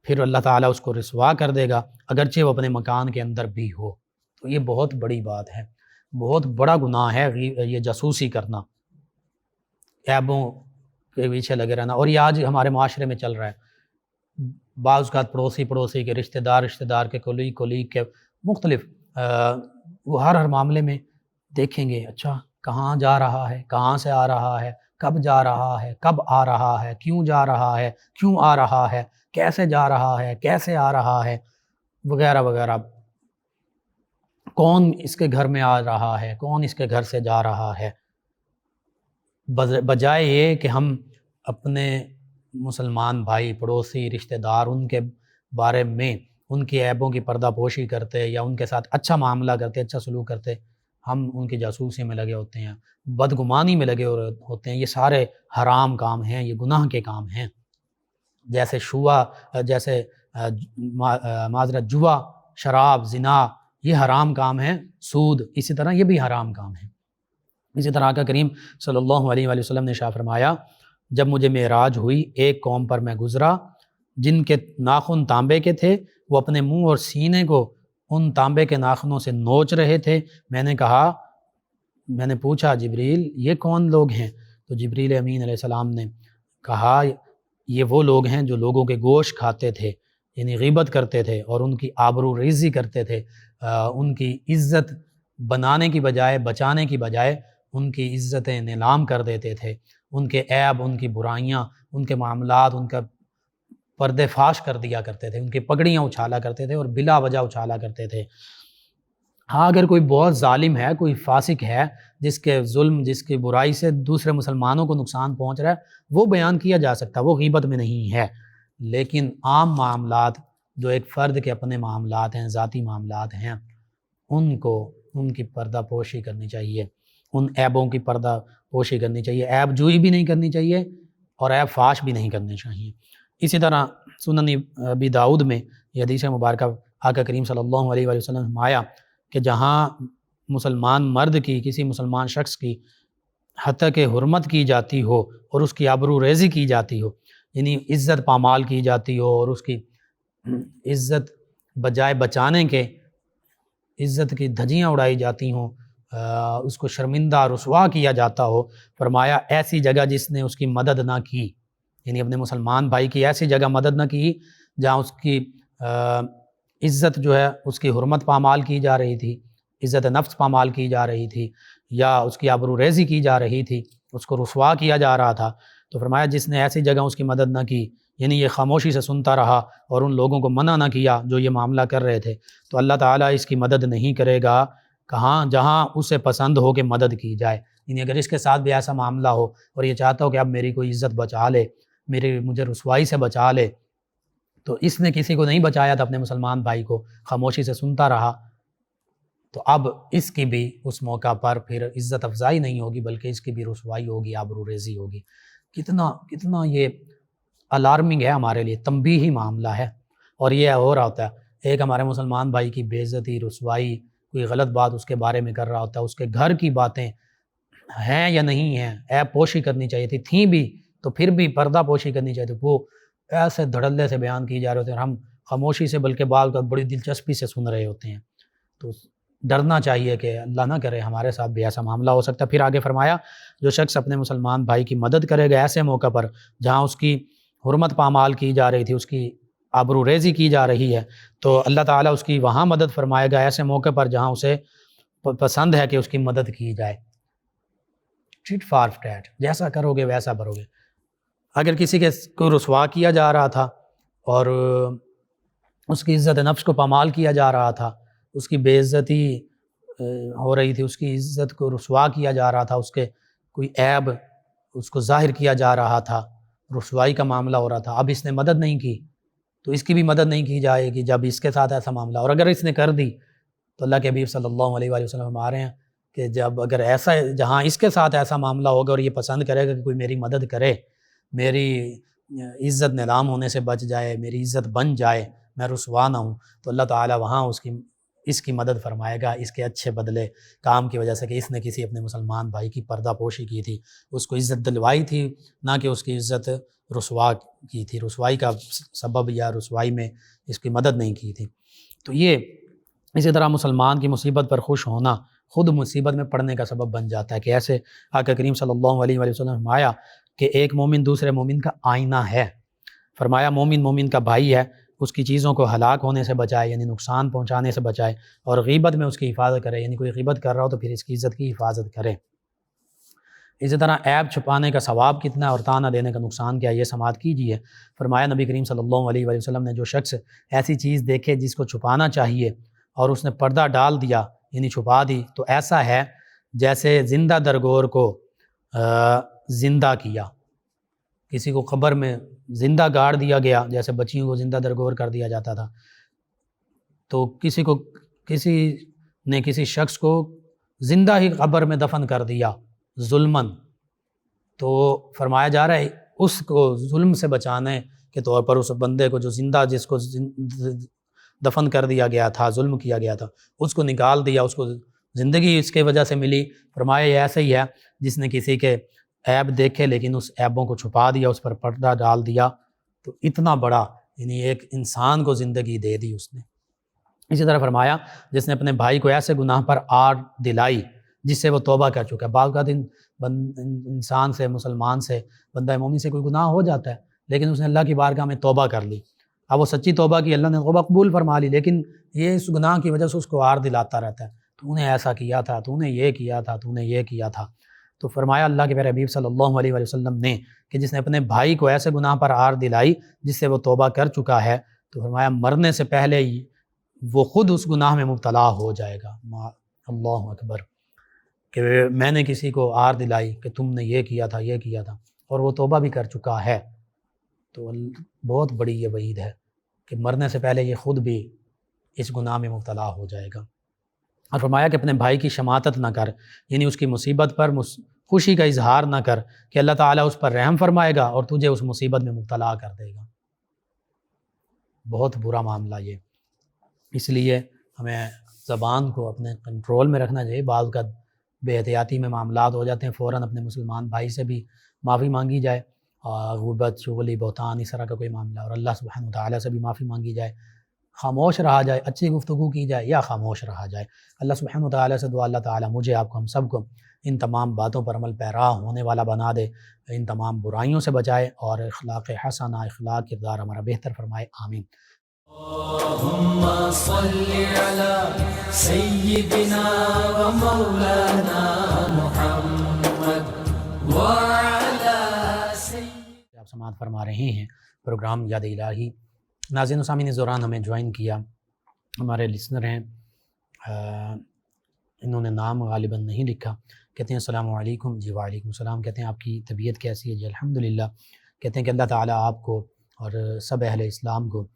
پھر اللہ تعالیٰ اس کو رسوا کر دے گا اگرچہ وہ اپنے مکان کے اندر بھی ہو۔ تو یہ بہت بڑی بات ہے، بہت بڑا گناہ ہے یہ جاسوسی کرنا، عیبوں کے پیچھے لگے رہنا، اور یہ آج ہمارے معاشرے میں چل رہا ہے۔ بعض اوقات پڑوسی کے، رشتہ دار کے، کولیگ کے، مختلف وہ ہر معاملے میں دیکھیں گے، اچھا کہاں جا رہا ہے، کہاں سے آ رہا ہے، کب جا رہا ہے، کب آ رہا ہے، کیوں جا رہا ہے، کیوں آ رہا ہے، کیسے جا رہا ہے، کیسے آ رہا ہے، وغیرہ وغیرہ، کون اس کے گھر میں آ رہا ہے، کون اس کے گھر سے جا رہا ہے۔ بجائے یہ کہ ہم اپنے مسلمان بھائی، پڑوسی، رشتہ دار، ان کے بارے میں ان کی عیبوں کی پردہ پوشی کرتے یا ان کے ساتھ اچھا معاملہ کرتے، اچھا سلوک کرتے، ہم ان کی جاسوسی میں لگے ہوتے ہیں، بدگمانی میں لگے ہوتے ہیں۔ یہ سارے حرام کام ہیں، یہ گناہ کے کام ہیں، جیسے جیسے معذرت جوا، شراب، زنا، یہ حرام کام ہیں، سود، اسی طرح یہ بھی حرام کام ہیں۔ اسی طرح آقا کریم صلی اللہ علیہ وآلہ وسلم نے ارشاد فرمایا، جب مجھے معراج ہوئی، ایک قوم پر میں گزرا جن کے ناخن تانبے کے تھے، وہ اپنے منہ اور سینے کو ان تانبے کے ناخنوں سے نوچ رہے تھے۔ میں نے پوچھا جبریل یہ کون لوگ ہیں؟ تو جبریل امین علیہ السلام نے کہا یہ وہ لوگ ہیں جو لوگوں کے گوشت کھاتے تھے، یعنی غیبت کرتے تھے اور ان کی آبرو ریزی کرتے تھے، ان کی عزت بنانے کی بجائے، بچانے کی بجائے ان کی عزتیں نیلام کر دیتے تھے، ان کے عیب، ان کی برائیاں، ان کے معاملات، ان کا پردے فاش کر دیا کرتے تھے، ان کی پگڑیاں اچھالا کرتے تھے اور بلا وجہ اچھالا کرتے تھے۔ ہاں اگر کوئی بہت ظالم ہے، کوئی فاسق ہے، جس کے ظلم، جس کی برائی سے دوسرے مسلمانوں کو نقصان پہنچ رہا ہے، وہ بیان کیا جا سکتا، وہ غیبت میں نہیں ہے۔ لیکن عام معاملات جو ایک فرد کے اپنے معاملات ہیں، ذاتی معاملات ہیں، ان کی پردہ پوشی کرنی چاہیے، ان عیبوں کی پردہ پوشی کرنی چاہیے، عیب جوئی بھی نہیں کرنی چاہیے اور عیب فاش بھی نہیں کرنے چاہیے۔ اسی طرح سنن ابی داؤد میں یہ حدیث مبارکہ آقا کریم صلی اللہ علیہ وآلہ وسلم نے فرمایا کہ جہاں مسلمان مرد کی، کسی مسلمان شخص کی حتیٰ کہ حرمت کی جاتی ہو اور اس کی آبرو ریزی کی جاتی ہو، یعنی عزت پامال کی جاتی ہو اور اس کی عزت بجائے بچانے کے عزت کی دھجیاں اڑائی جاتی ہوں، اس کو شرمندہ رسوا کیا جاتا ہو، فرمایا ایسی جگہ جس نے اس کی مدد نہ کی، یعنی اپنے مسلمان بھائی کی ایسی جگہ مدد نہ کی جہاں اس کی عزت جو ہے، اس کی حرمت پامال کی جا رہی تھی، عزت نفس پامال کی جا رہی تھی، یا اس کی آبرو ریزی کی جا رہی تھی، اس کو رسوا کیا جا رہا تھا، تو فرمایا جس نے ایسی جگہ اس کی مدد نہ کی، یعنی یہ خاموشی سے سنتا رہا اور ان لوگوں کو منع نہ کیا جو یہ معاملہ کر رہے تھے، تو اللہ تعالیٰ اس کی مدد نہیں کرے گا کہاں؟ جہاں اسے پسند ہو کہ مدد کی جائے۔ یعنی اگر اس کے ساتھ بھی ایسا معاملہ ہو اور یہ چاہتا ہو کہ اب میری کوئی عزت بچا لے، مجھے رسوائی سے بچا لے، تو اس نے کسی کو نہیں بچایا تھا، اپنے مسلمان بھائی کو خاموشی سے سنتا رہا، تو اب اس کی بھی اس موقع پر پھر عزت افزائی نہیں ہوگی بلکہ اس کی بھی رسوائی ہوگی، آبرو ریزی ہوگی۔ کتنا یہ الارمنگ ہے ہمارے لیے، تنبیہی معاملہ ہے۔ اور یہ ہو رہا ہوتا ہے، ایک ہمارے مسلمان بھائی کی بے عزتی، رسوائی، کوئی غلط بات اس کے بارے میں کر رہا ہوتا ہے، اس کے گھر کی باتیں ہیں یا نہیں ہیں، عیب پوشی کرنی چاہیے تھیں بھی تو پھر بھی پردہ پوشی کرنی چاہیے تھی، وہ ایسے دھڑلے سے بیان کی جا رہے ہوتے ہیں اور ہم خاموشی سے بلکہ بعض کا بڑی دلچسپی سے سن رہے ہوتے ہیں۔ تو ڈرنا چاہیے کہ اللہ نہ کرے ہمارے ساتھ بھی ایسا معاملہ ہو سکتا ہے۔ پھر آگے فرمایا جو شخص اپنے مسلمان بھائی کی مدد کرے گا ایسے موقع پر جہاں اس کی حرمت پامال کی جا رہی تھی، اس کی آبرو ریزی کی جا رہی ہے، تو اللہ تعالیٰ اس کی وہاں مدد فرمائے گا ایسے موقع پر جہاں اسے پسند ہے کہ اس کی مدد کی جائے۔ ٹھیٹ فار ٹیٹ، جیسا کرو گے ویسا بھرو گے۔ اگر کسی کو رسوا کیا جا رہا تھا اور اس کی عزت نفس کو پامال کیا جا رہا تھا، اس کی بے عزتی ہو رہی تھی، اس کی عزت کو رسوا کیا جا رہا تھا، اس کے کوئی عیب اس کو ظاہر کیا جا رہا تھا، رسوائی کا معاملہ ہو رہا تھا، اب اس نے مدد نہیں کی تو اس کی بھی مدد نہیں کی جائے گی جب اس کے ساتھ ایسا معاملہ، اور اگر اس نے کر دی تو اللہ کے حبیب صلی اللہ علیہ وآلہ وسلم فرما رہے ہیں کہ جب اگر ایسا جہاں اس کے ساتھ ایسا معاملہ ہوگا اور یہ پسند کرے گا کہ کوئی میری مدد کرے، میری عزت نیلام ہونے سے بچ جائے، میری عزت بن جائے، میں رسوا نہ ہوں، تو اللہ تعالیٰ وہاں اس کی مدد فرمائے گا، اس کے اچھے بدلے کام کی وجہ سے کہ اس نے کسی اپنے مسلمان بھائی کی پردہ پوشی کی تھی، اس کو عزت دلوائی تھی، نہ کہ اس کی عزت رسوا کی تھی، رسوائی کا سبب یا رسوائی میں اس کی مدد نہیں کی تھی۔ تو یہ اسی طرح مسلمان کی مصیبت پر خوش ہونا خود مصیبت میں پڑنے کا سبب بن جاتا ہے کہ ایسے آقا کریم صلی اللہ علیہ وآلہ وسلم نے فرمایا کہ ایک مومن دوسرے مومن کا آئینہ ہے۔ فرمایا مومن مومن کا بھائی ہے، اس کی چیزوں کو ہلاک ہونے سے بچائے یعنی نقصان پہنچانے سے بچائے، اور غیبت میں اس کی حفاظت کرے یعنی کوئی غیبت کر رہا ہو تو پھر اس کی عزت کی حفاظت کرے۔ اسی طرح عیب چھپانے کا ثواب کتنا ہے اور تانا دینے کا نقصان کیا ہے، یہ سماعت کیجیے۔ فرمایا نبی کریم صلی اللہ علیہ وآلہ وسلم نے جو شخص ایسی چیز دیکھے جس کو چھپانا چاہیے اور اس نے پردہ ڈال دیا یعنی چھپا دی، تو ایسا ہے جیسے زندہ درگور کو زندہ کیا، کسی کو قبر میں زندہ گاڑ دیا گیا، جیسے بچیوں کو زندہ درگور کر دیا جاتا تھا، تو کسی نے کسی شخص کو زندہ ہی قبر میں دفن کر دیا ظلماً، تو فرمایا جا رہا ہے اس کو ظلم سے بچانے کے طور پر اس بندے کو جو زندہ جس کو دفن کر دیا گیا تھا، ظلم کیا گیا تھا، اس کو نکال دیا، اس کو زندگی اس کے وجہ سے ملی۔ فرمایا یہ ایسے ہی ہے جس نے کسی کے عیب دیکھے لیکن اس عیبوں کو چھپا دیا، اس پر پردہ ڈال دیا، تو اتنا بڑا یعنی ایک انسان کو زندگی دے دی اس نے۔ اسی طرح فرمایا جس نے اپنے بھائی کو ایسے گناہ پر آڑ دلائی جس سے وہ توبہ کر چکا ہے۔ بعض کا دن انسان سے، مسلمان سے، بندہ مومن سے کوئی گناہ ہو جاتا ہے لیکن اس نے اللہ کی بارگاہ میں توبہ کر لی، اب وہ سچی توبہ کی، اللہ نے توبہ قبول فرما لی، لیکن یہ اس گناہ کی وجہ سے اس کو آڑ دلاتا رہتا ہے، تو نے ایسا کیا تھا، تو نے یہ کیا تھا، تو نے یہ کیا تھا۔ تو فرمایا اللہ کے پیارے حبیب صلی اللہ علیہ وآلہ وسلم نے کہ جس نے اپنے بھائی کو ایسے گناہ پر آڑ دلائی جس سے وہ توبہ کر چکا ہے، تو فرمایا مرنے سے پہلے ہی وہ خود اس گناہ میں مبتلا ہو جائے گا۔ اللہ اکبر، کہ میں نے کسی کو آڑ دلائی کہ تم نے یہ کیا تھا، یہ کیا تھا، اور وہ توبہ بھی کر چکا ہے، تو بہت بڑی یہ وعید ہے کہ مرنے سے پہلے یہ خود بھی اس گناہ میں مبتلا ہو جائے گا۔ اور فرمایا کہ اپنے بھائی کی شماتت نہ کر، یعنی اس کی مصیبت پر خوشی کا اظہار نہ کر کہ اللہ تعالیٰ اس پر رحم فرمائے گا اور تجھے اس مصیبت میں مبتلا کر دے گا۔ بہت برا معاملہ یہ، اس لیے ہمیں زبان کو اپنے کنٹرول میں رکھنا چاہیے۔ بعض کا بے احتیاطی میں معاملات ہو جاتے ہیں، فوراً اپنے مسلمان بھائی سے بھی معافی مانگی جائے، غیبت، چغلی، بہتان اس طرح کا کوئی معاملہ، اور اللہ سبحانہ وتعالیٰ سے بھی معافی مانگی جائے، خاموش رہا جائے، اچھی گفتگو کی جائے یا خاموش رہا جائے۔ اللہ سبحانہ وتعالیٰ سے دعا اللہ تعالیٰ مجھے، آپ کو، ہم سب کو ان تمام باتوں پر عمل پیرا ہونے والا بنا دے، ان تمام برائیوں سے بچائے اور اخلاق حسنہ، اخلاق کردار ہمارا بہتر فرمائے، آمین۔ اللہم صلی علی سیدنا و مولانا محمد وعلی سیدنا۔ آپ سماعت فرما رہے ہیں پروگرام یاد الہی۔ ناظرین و سامعین، اس دوران ہمیں جوائن کیا ہمارے لسنر ہیں، انہوں نے نام غالباً نہیں لکھا، کہتے ہیں السلام علیکم۔ جی وعلیکم السلام۔ کہتے ہیں آپ کی طبیعت کیسی ہے؟ جی الحمدللہ۔ کہتے ہیں کہ اللہ تعالیٰ آپ کو اور سب اہل اسلام کو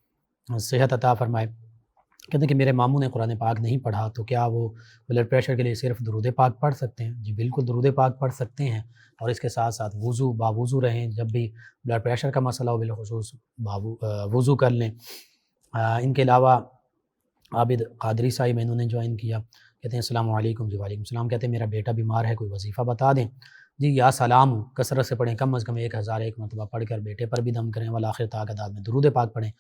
صحت عطا فرمائے۔ کہتے ہیں کہ میرے ماموں نے قرآن پاک نہیں پڑھا، تو کیا وہ بلڈ پریشر کے لیے صرف درود پاک پڑھ سکتے ہیں؟ جی بالکل درود پاک پڑھ سکتے ہیں، اور اس کے ساتھ ساتھ باوضو رہیں، جب بھی بلڈ پریشر کا مسئلہ ہو بالخصوص وضو کر لیں۔ ان کے علاوہ عابد قادری صاحب انہوں نے جوائن کیا، کہتے ہیں السلام علیکم۔ جی وعلیکم السلام۔ کہتے ہیں میرا بیٹا بیمار ہے، کوئی وظیفہ بتا دیں۔ جی یا سلام کثرت سے پڑھیں، کم از کم 1001 مرتبہ پڑھ کر بیٹے پر بھی دم کریں، والآخر طاقت میں درود پاک پڑھیں،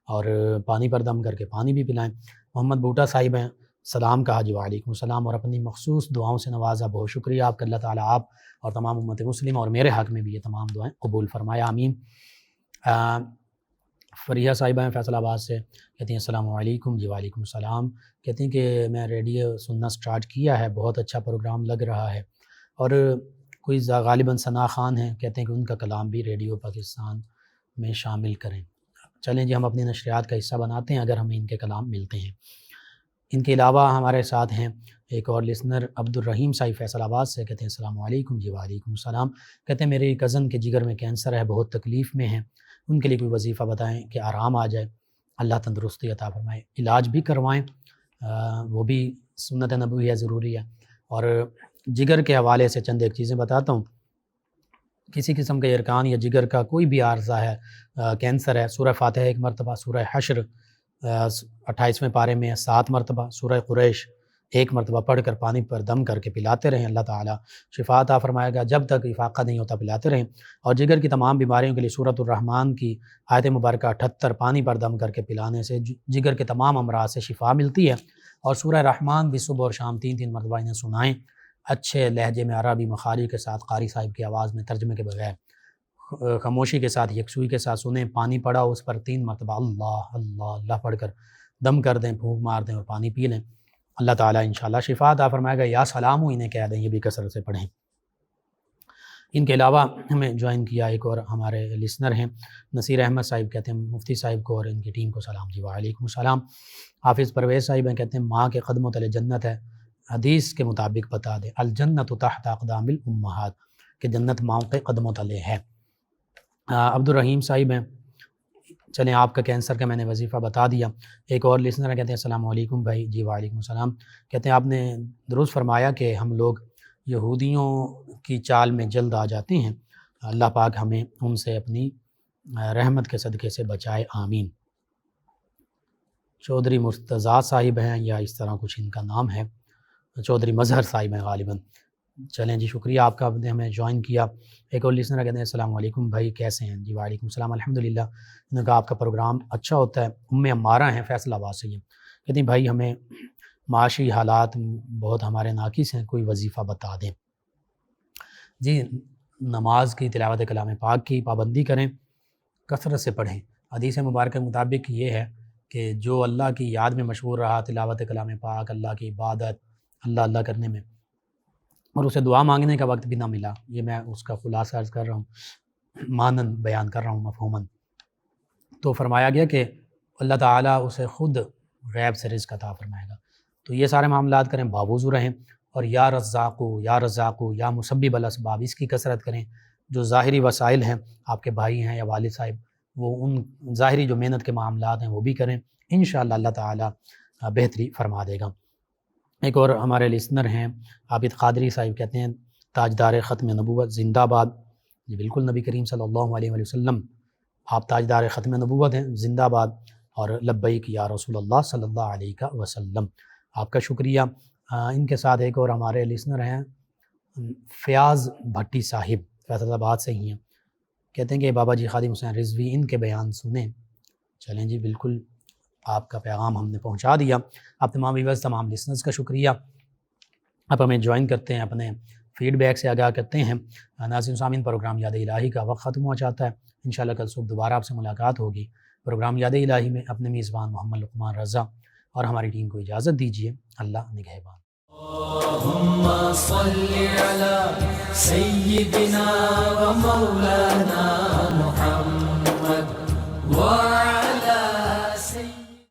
اور پانی پر دم کر کے پانی بھی پلائیں۔ محمد بوٹا صاحب ہیں، سلام کہا، جی وعلیکم السلام، اور اپنی مخصوص دعاؤں سے نوازا، بہت شکریہ آپ کا، اللہ تعالیٰ آپ اور تمام امت مسلم اور میرے حق میں بھی یہ تمام دعائیں قبول فرمایا، آمین۔ فریہ صاحبہ ہیں فیصل آباد سے، کہتی ہیں السلام علیکم۔ جی وعلیکم السلام۔ کہتی ہیں کہ میں ریڈیو سننا سٹارٹ کیا ہے، بہت اچھا پروگرام لگ رہا ہے، اور کوئی غالباً ثنا خان ہیں، کہتے ہیں کہ ان کا کلام بھی ریڈیو پاکستان میں شامل کریں۔ چلیں جی، ہم اپنی نشریات کا حصہ بناتے ہیں اگر ہمیں ان کے کلام ملتے ہیں۔ ان کے علاوہ ہمارے ساتھ ہیں ایک اور لسنر عبد الرحیم صاحب فیصل آباد سے، کہتے ہیں السلام علیکم۔ جی وعلیکم السلام۔ کہتے ہیں میری کزن کے جگر میں کینسر ہے، بہت تکلیف میں ہیں، ان کے لیے کوئی وظیفہ بتائیں کہ آرام آ جائے، اللہ تندرستی عطا فرمائے، علاج بھی کروائیں، وہ بھی سنت نبوی ہے، ضروری ہے۔ اور جگر کے حوالے سے چند ایک چیزیں بتاتا ہوں۔ کسی قسم کے ارکان یا جگر کا کوئی بھی عارضہ ہے، کینسر ہے، سورہ فاتحہ 1 مرتبہ، سورہ حشر 28ویں پارے میں 7 مرتبہ، سورہ قریش 1 مرتبہ پڑھ کر پانی پر دم کر کے پلاتے رہیں، اللہ تعالیٰ شفا عطا فرمائے گا، جب تک افاقہ نہیں ہوتا پلاتے رہیں۔ اور جگر کی تمام بیماریوں کے لیے سورۃ الرحمن کی آیت مبارکہ 78 پانی پر دم کر کے پلانے سے جگر کے تمام امراض سے شفا ملتی ہے۔ اور سورہ رحمان بھی صبح اور شام 3 مرتبہ انہیں سنائیں، اچھے لہجے میں عربی مخارج کے ساتھ، قاری صاحب کی آواز میں ترجمے کے بغیر، خاموشی کے ساتھ یکسوئی کے ساتھ سنیں، پانی پڑا اس پر 3 مرتبہ اللہ اللہ اللہ پڑھ کر دم کر دیں، پھونک مار دیں اور پانی پی لیں، اللہ تعالیٰ انشاءاللہ شفا عطا فرمائے گا۔ یا سلام ہو انہیں کہہ دیں، یہ بھی کثرت سے پڑھیں۔ ان کے علاوہ ہمیں جوائن کیا ایک اور ہمارے لسنر ہیں نصیر احمد صاحب، کہتے ہیں مفتی صاحب کو اور ان کی ٹیم کو سلام جی۔ وعلیکم السلام۔ حافظ پرویز صاحب ہیں، کہتے ہیں ماں کے قدموں تلے جنت ہے، حدیث کے مطابق بتا دیں الجنت تحت اقدام الامہات، کہ جنت ماؤں کے قدموں تلے ہے۔ عبد الرحیم صاحب ہیں، چلیں آپ کا کینسر کا میں نے وظیفہ بتا دیا۔ ایک اور لسنر ہیں، کہتے ہیں السلام علیکم بھائی جی۔ وعلیکم السلام۔ کہتے ہیں آپ نے درست فرمایا کہ ہم لوگ یہودیوں کی چال میں جلد آ جاتے ہیں، اللہ پاک ہمیں ان سے اپنی رحمت کے صدقے سے بچائے، آمین۔ چودھری مرتضیٰ صاحب ہیں یا اس طرح کچھ ان کا نام ہے، چودھری مظہر صاحب ہیں غالباً۔ چلیں جی، شکریہ آپ کا، آپ نے ہمیں جوائن کیا۔ ایک اور لسنر کہتے ہیں السلام علیکم بھائی کیسے ہیں جی۔ وعلیکم السلام، الحمدللہ۔ انہوں نے کہا آپ کا پروگرام اچھا ہوتا ہے، عمارہ ہیں فیصل آباد سے، یہ کہتے ہیں بھائی ہمیں معاشی حالات بہت ہمارے ناقص ہیں، کوئی وظیفہ بتا دیں جی۔ نماز کی، تلاوت کلام پاک کی پابندی کریں، کثرت سے پڑھیں۔ حدیث مبارکہ کے مطابق یہ ہے کہ جو اللہ کی یاد میں مشغول رہا، تلاوت کلام پاک، اللہ کی عبادت، اللہ اللہ کرنے میں، اور اسے دعا مانگنے کا وقت بھی نہ ملا، یہ میں اس کا خلاصہ عرض کر رہا ہوں، مانن بیان کر رہا ہوں مفہوماً، تو فرمایا گیا کہ اللہ تعالیٰ اسے خود غیب سے رزق عطا فرمائے گا۔ تو یہ سارے معاملات کریں، باوضو رہیں، اور یا رزاقو یا رزاقو یا مسبب الاسباب، اس کی کثرت کریں۔ جو ظاہری وسائل ہیں، آپ کے بھائی ہیں یا والد صاحب، وہ ان ظاہری جو محنت کے معاملات ہیں وہ بھی کریں، انشاءاللہ اللہ تعالیٰ بہتری فرما دے گا۔ ایک اور ہمارے لسنر ہیں عابد قادری صاحب، کہتے ہیں تاجدار ختم نبوت زندہ باد جی۔ بالکل، نبی کریم صلی اللہ علیہ وآلہ وسلم آپ تاجدار ختم نبوت ہیں، زندہ باد، اور لبیک یا رسول اللہ صلی اللہ علیہ وسلم، آپ کا شکریہ۔ ان کے ساتھ ایک اور ہمارے لسنر ہیں فیاض بھٹی صاحب، فیصل آباد سے ہی ہیں، کہتے ہیں کہ بابا جی خادم حسین رضوی ان کے بیان سنیں۔ چلیں جی، بالکل آپ کا پیغام ہم نے پہنچا دیا۔ آپ تمام ویورز، تمام لسنرز کا شکریہ، آپ ہمیں جوائن کرتے ہیں، اپنے فیڈ بیک سے آگاہ کرتے ہیں۔ ناظرین سامعین، پروگرام یاد الہی کا وقت ختم ہو جاتا ہے، انشاءاللہ کل صبح دوبارہ آپ سے ملاقات ہوگی۔ پروگرام یاد الہی میں اپنے میزبان محمد لقمان رضا اور ہماری ٹیم کو اجازت دیجیے، اللہ نگہبان۔ اللهم صل على سيدنا ومولانا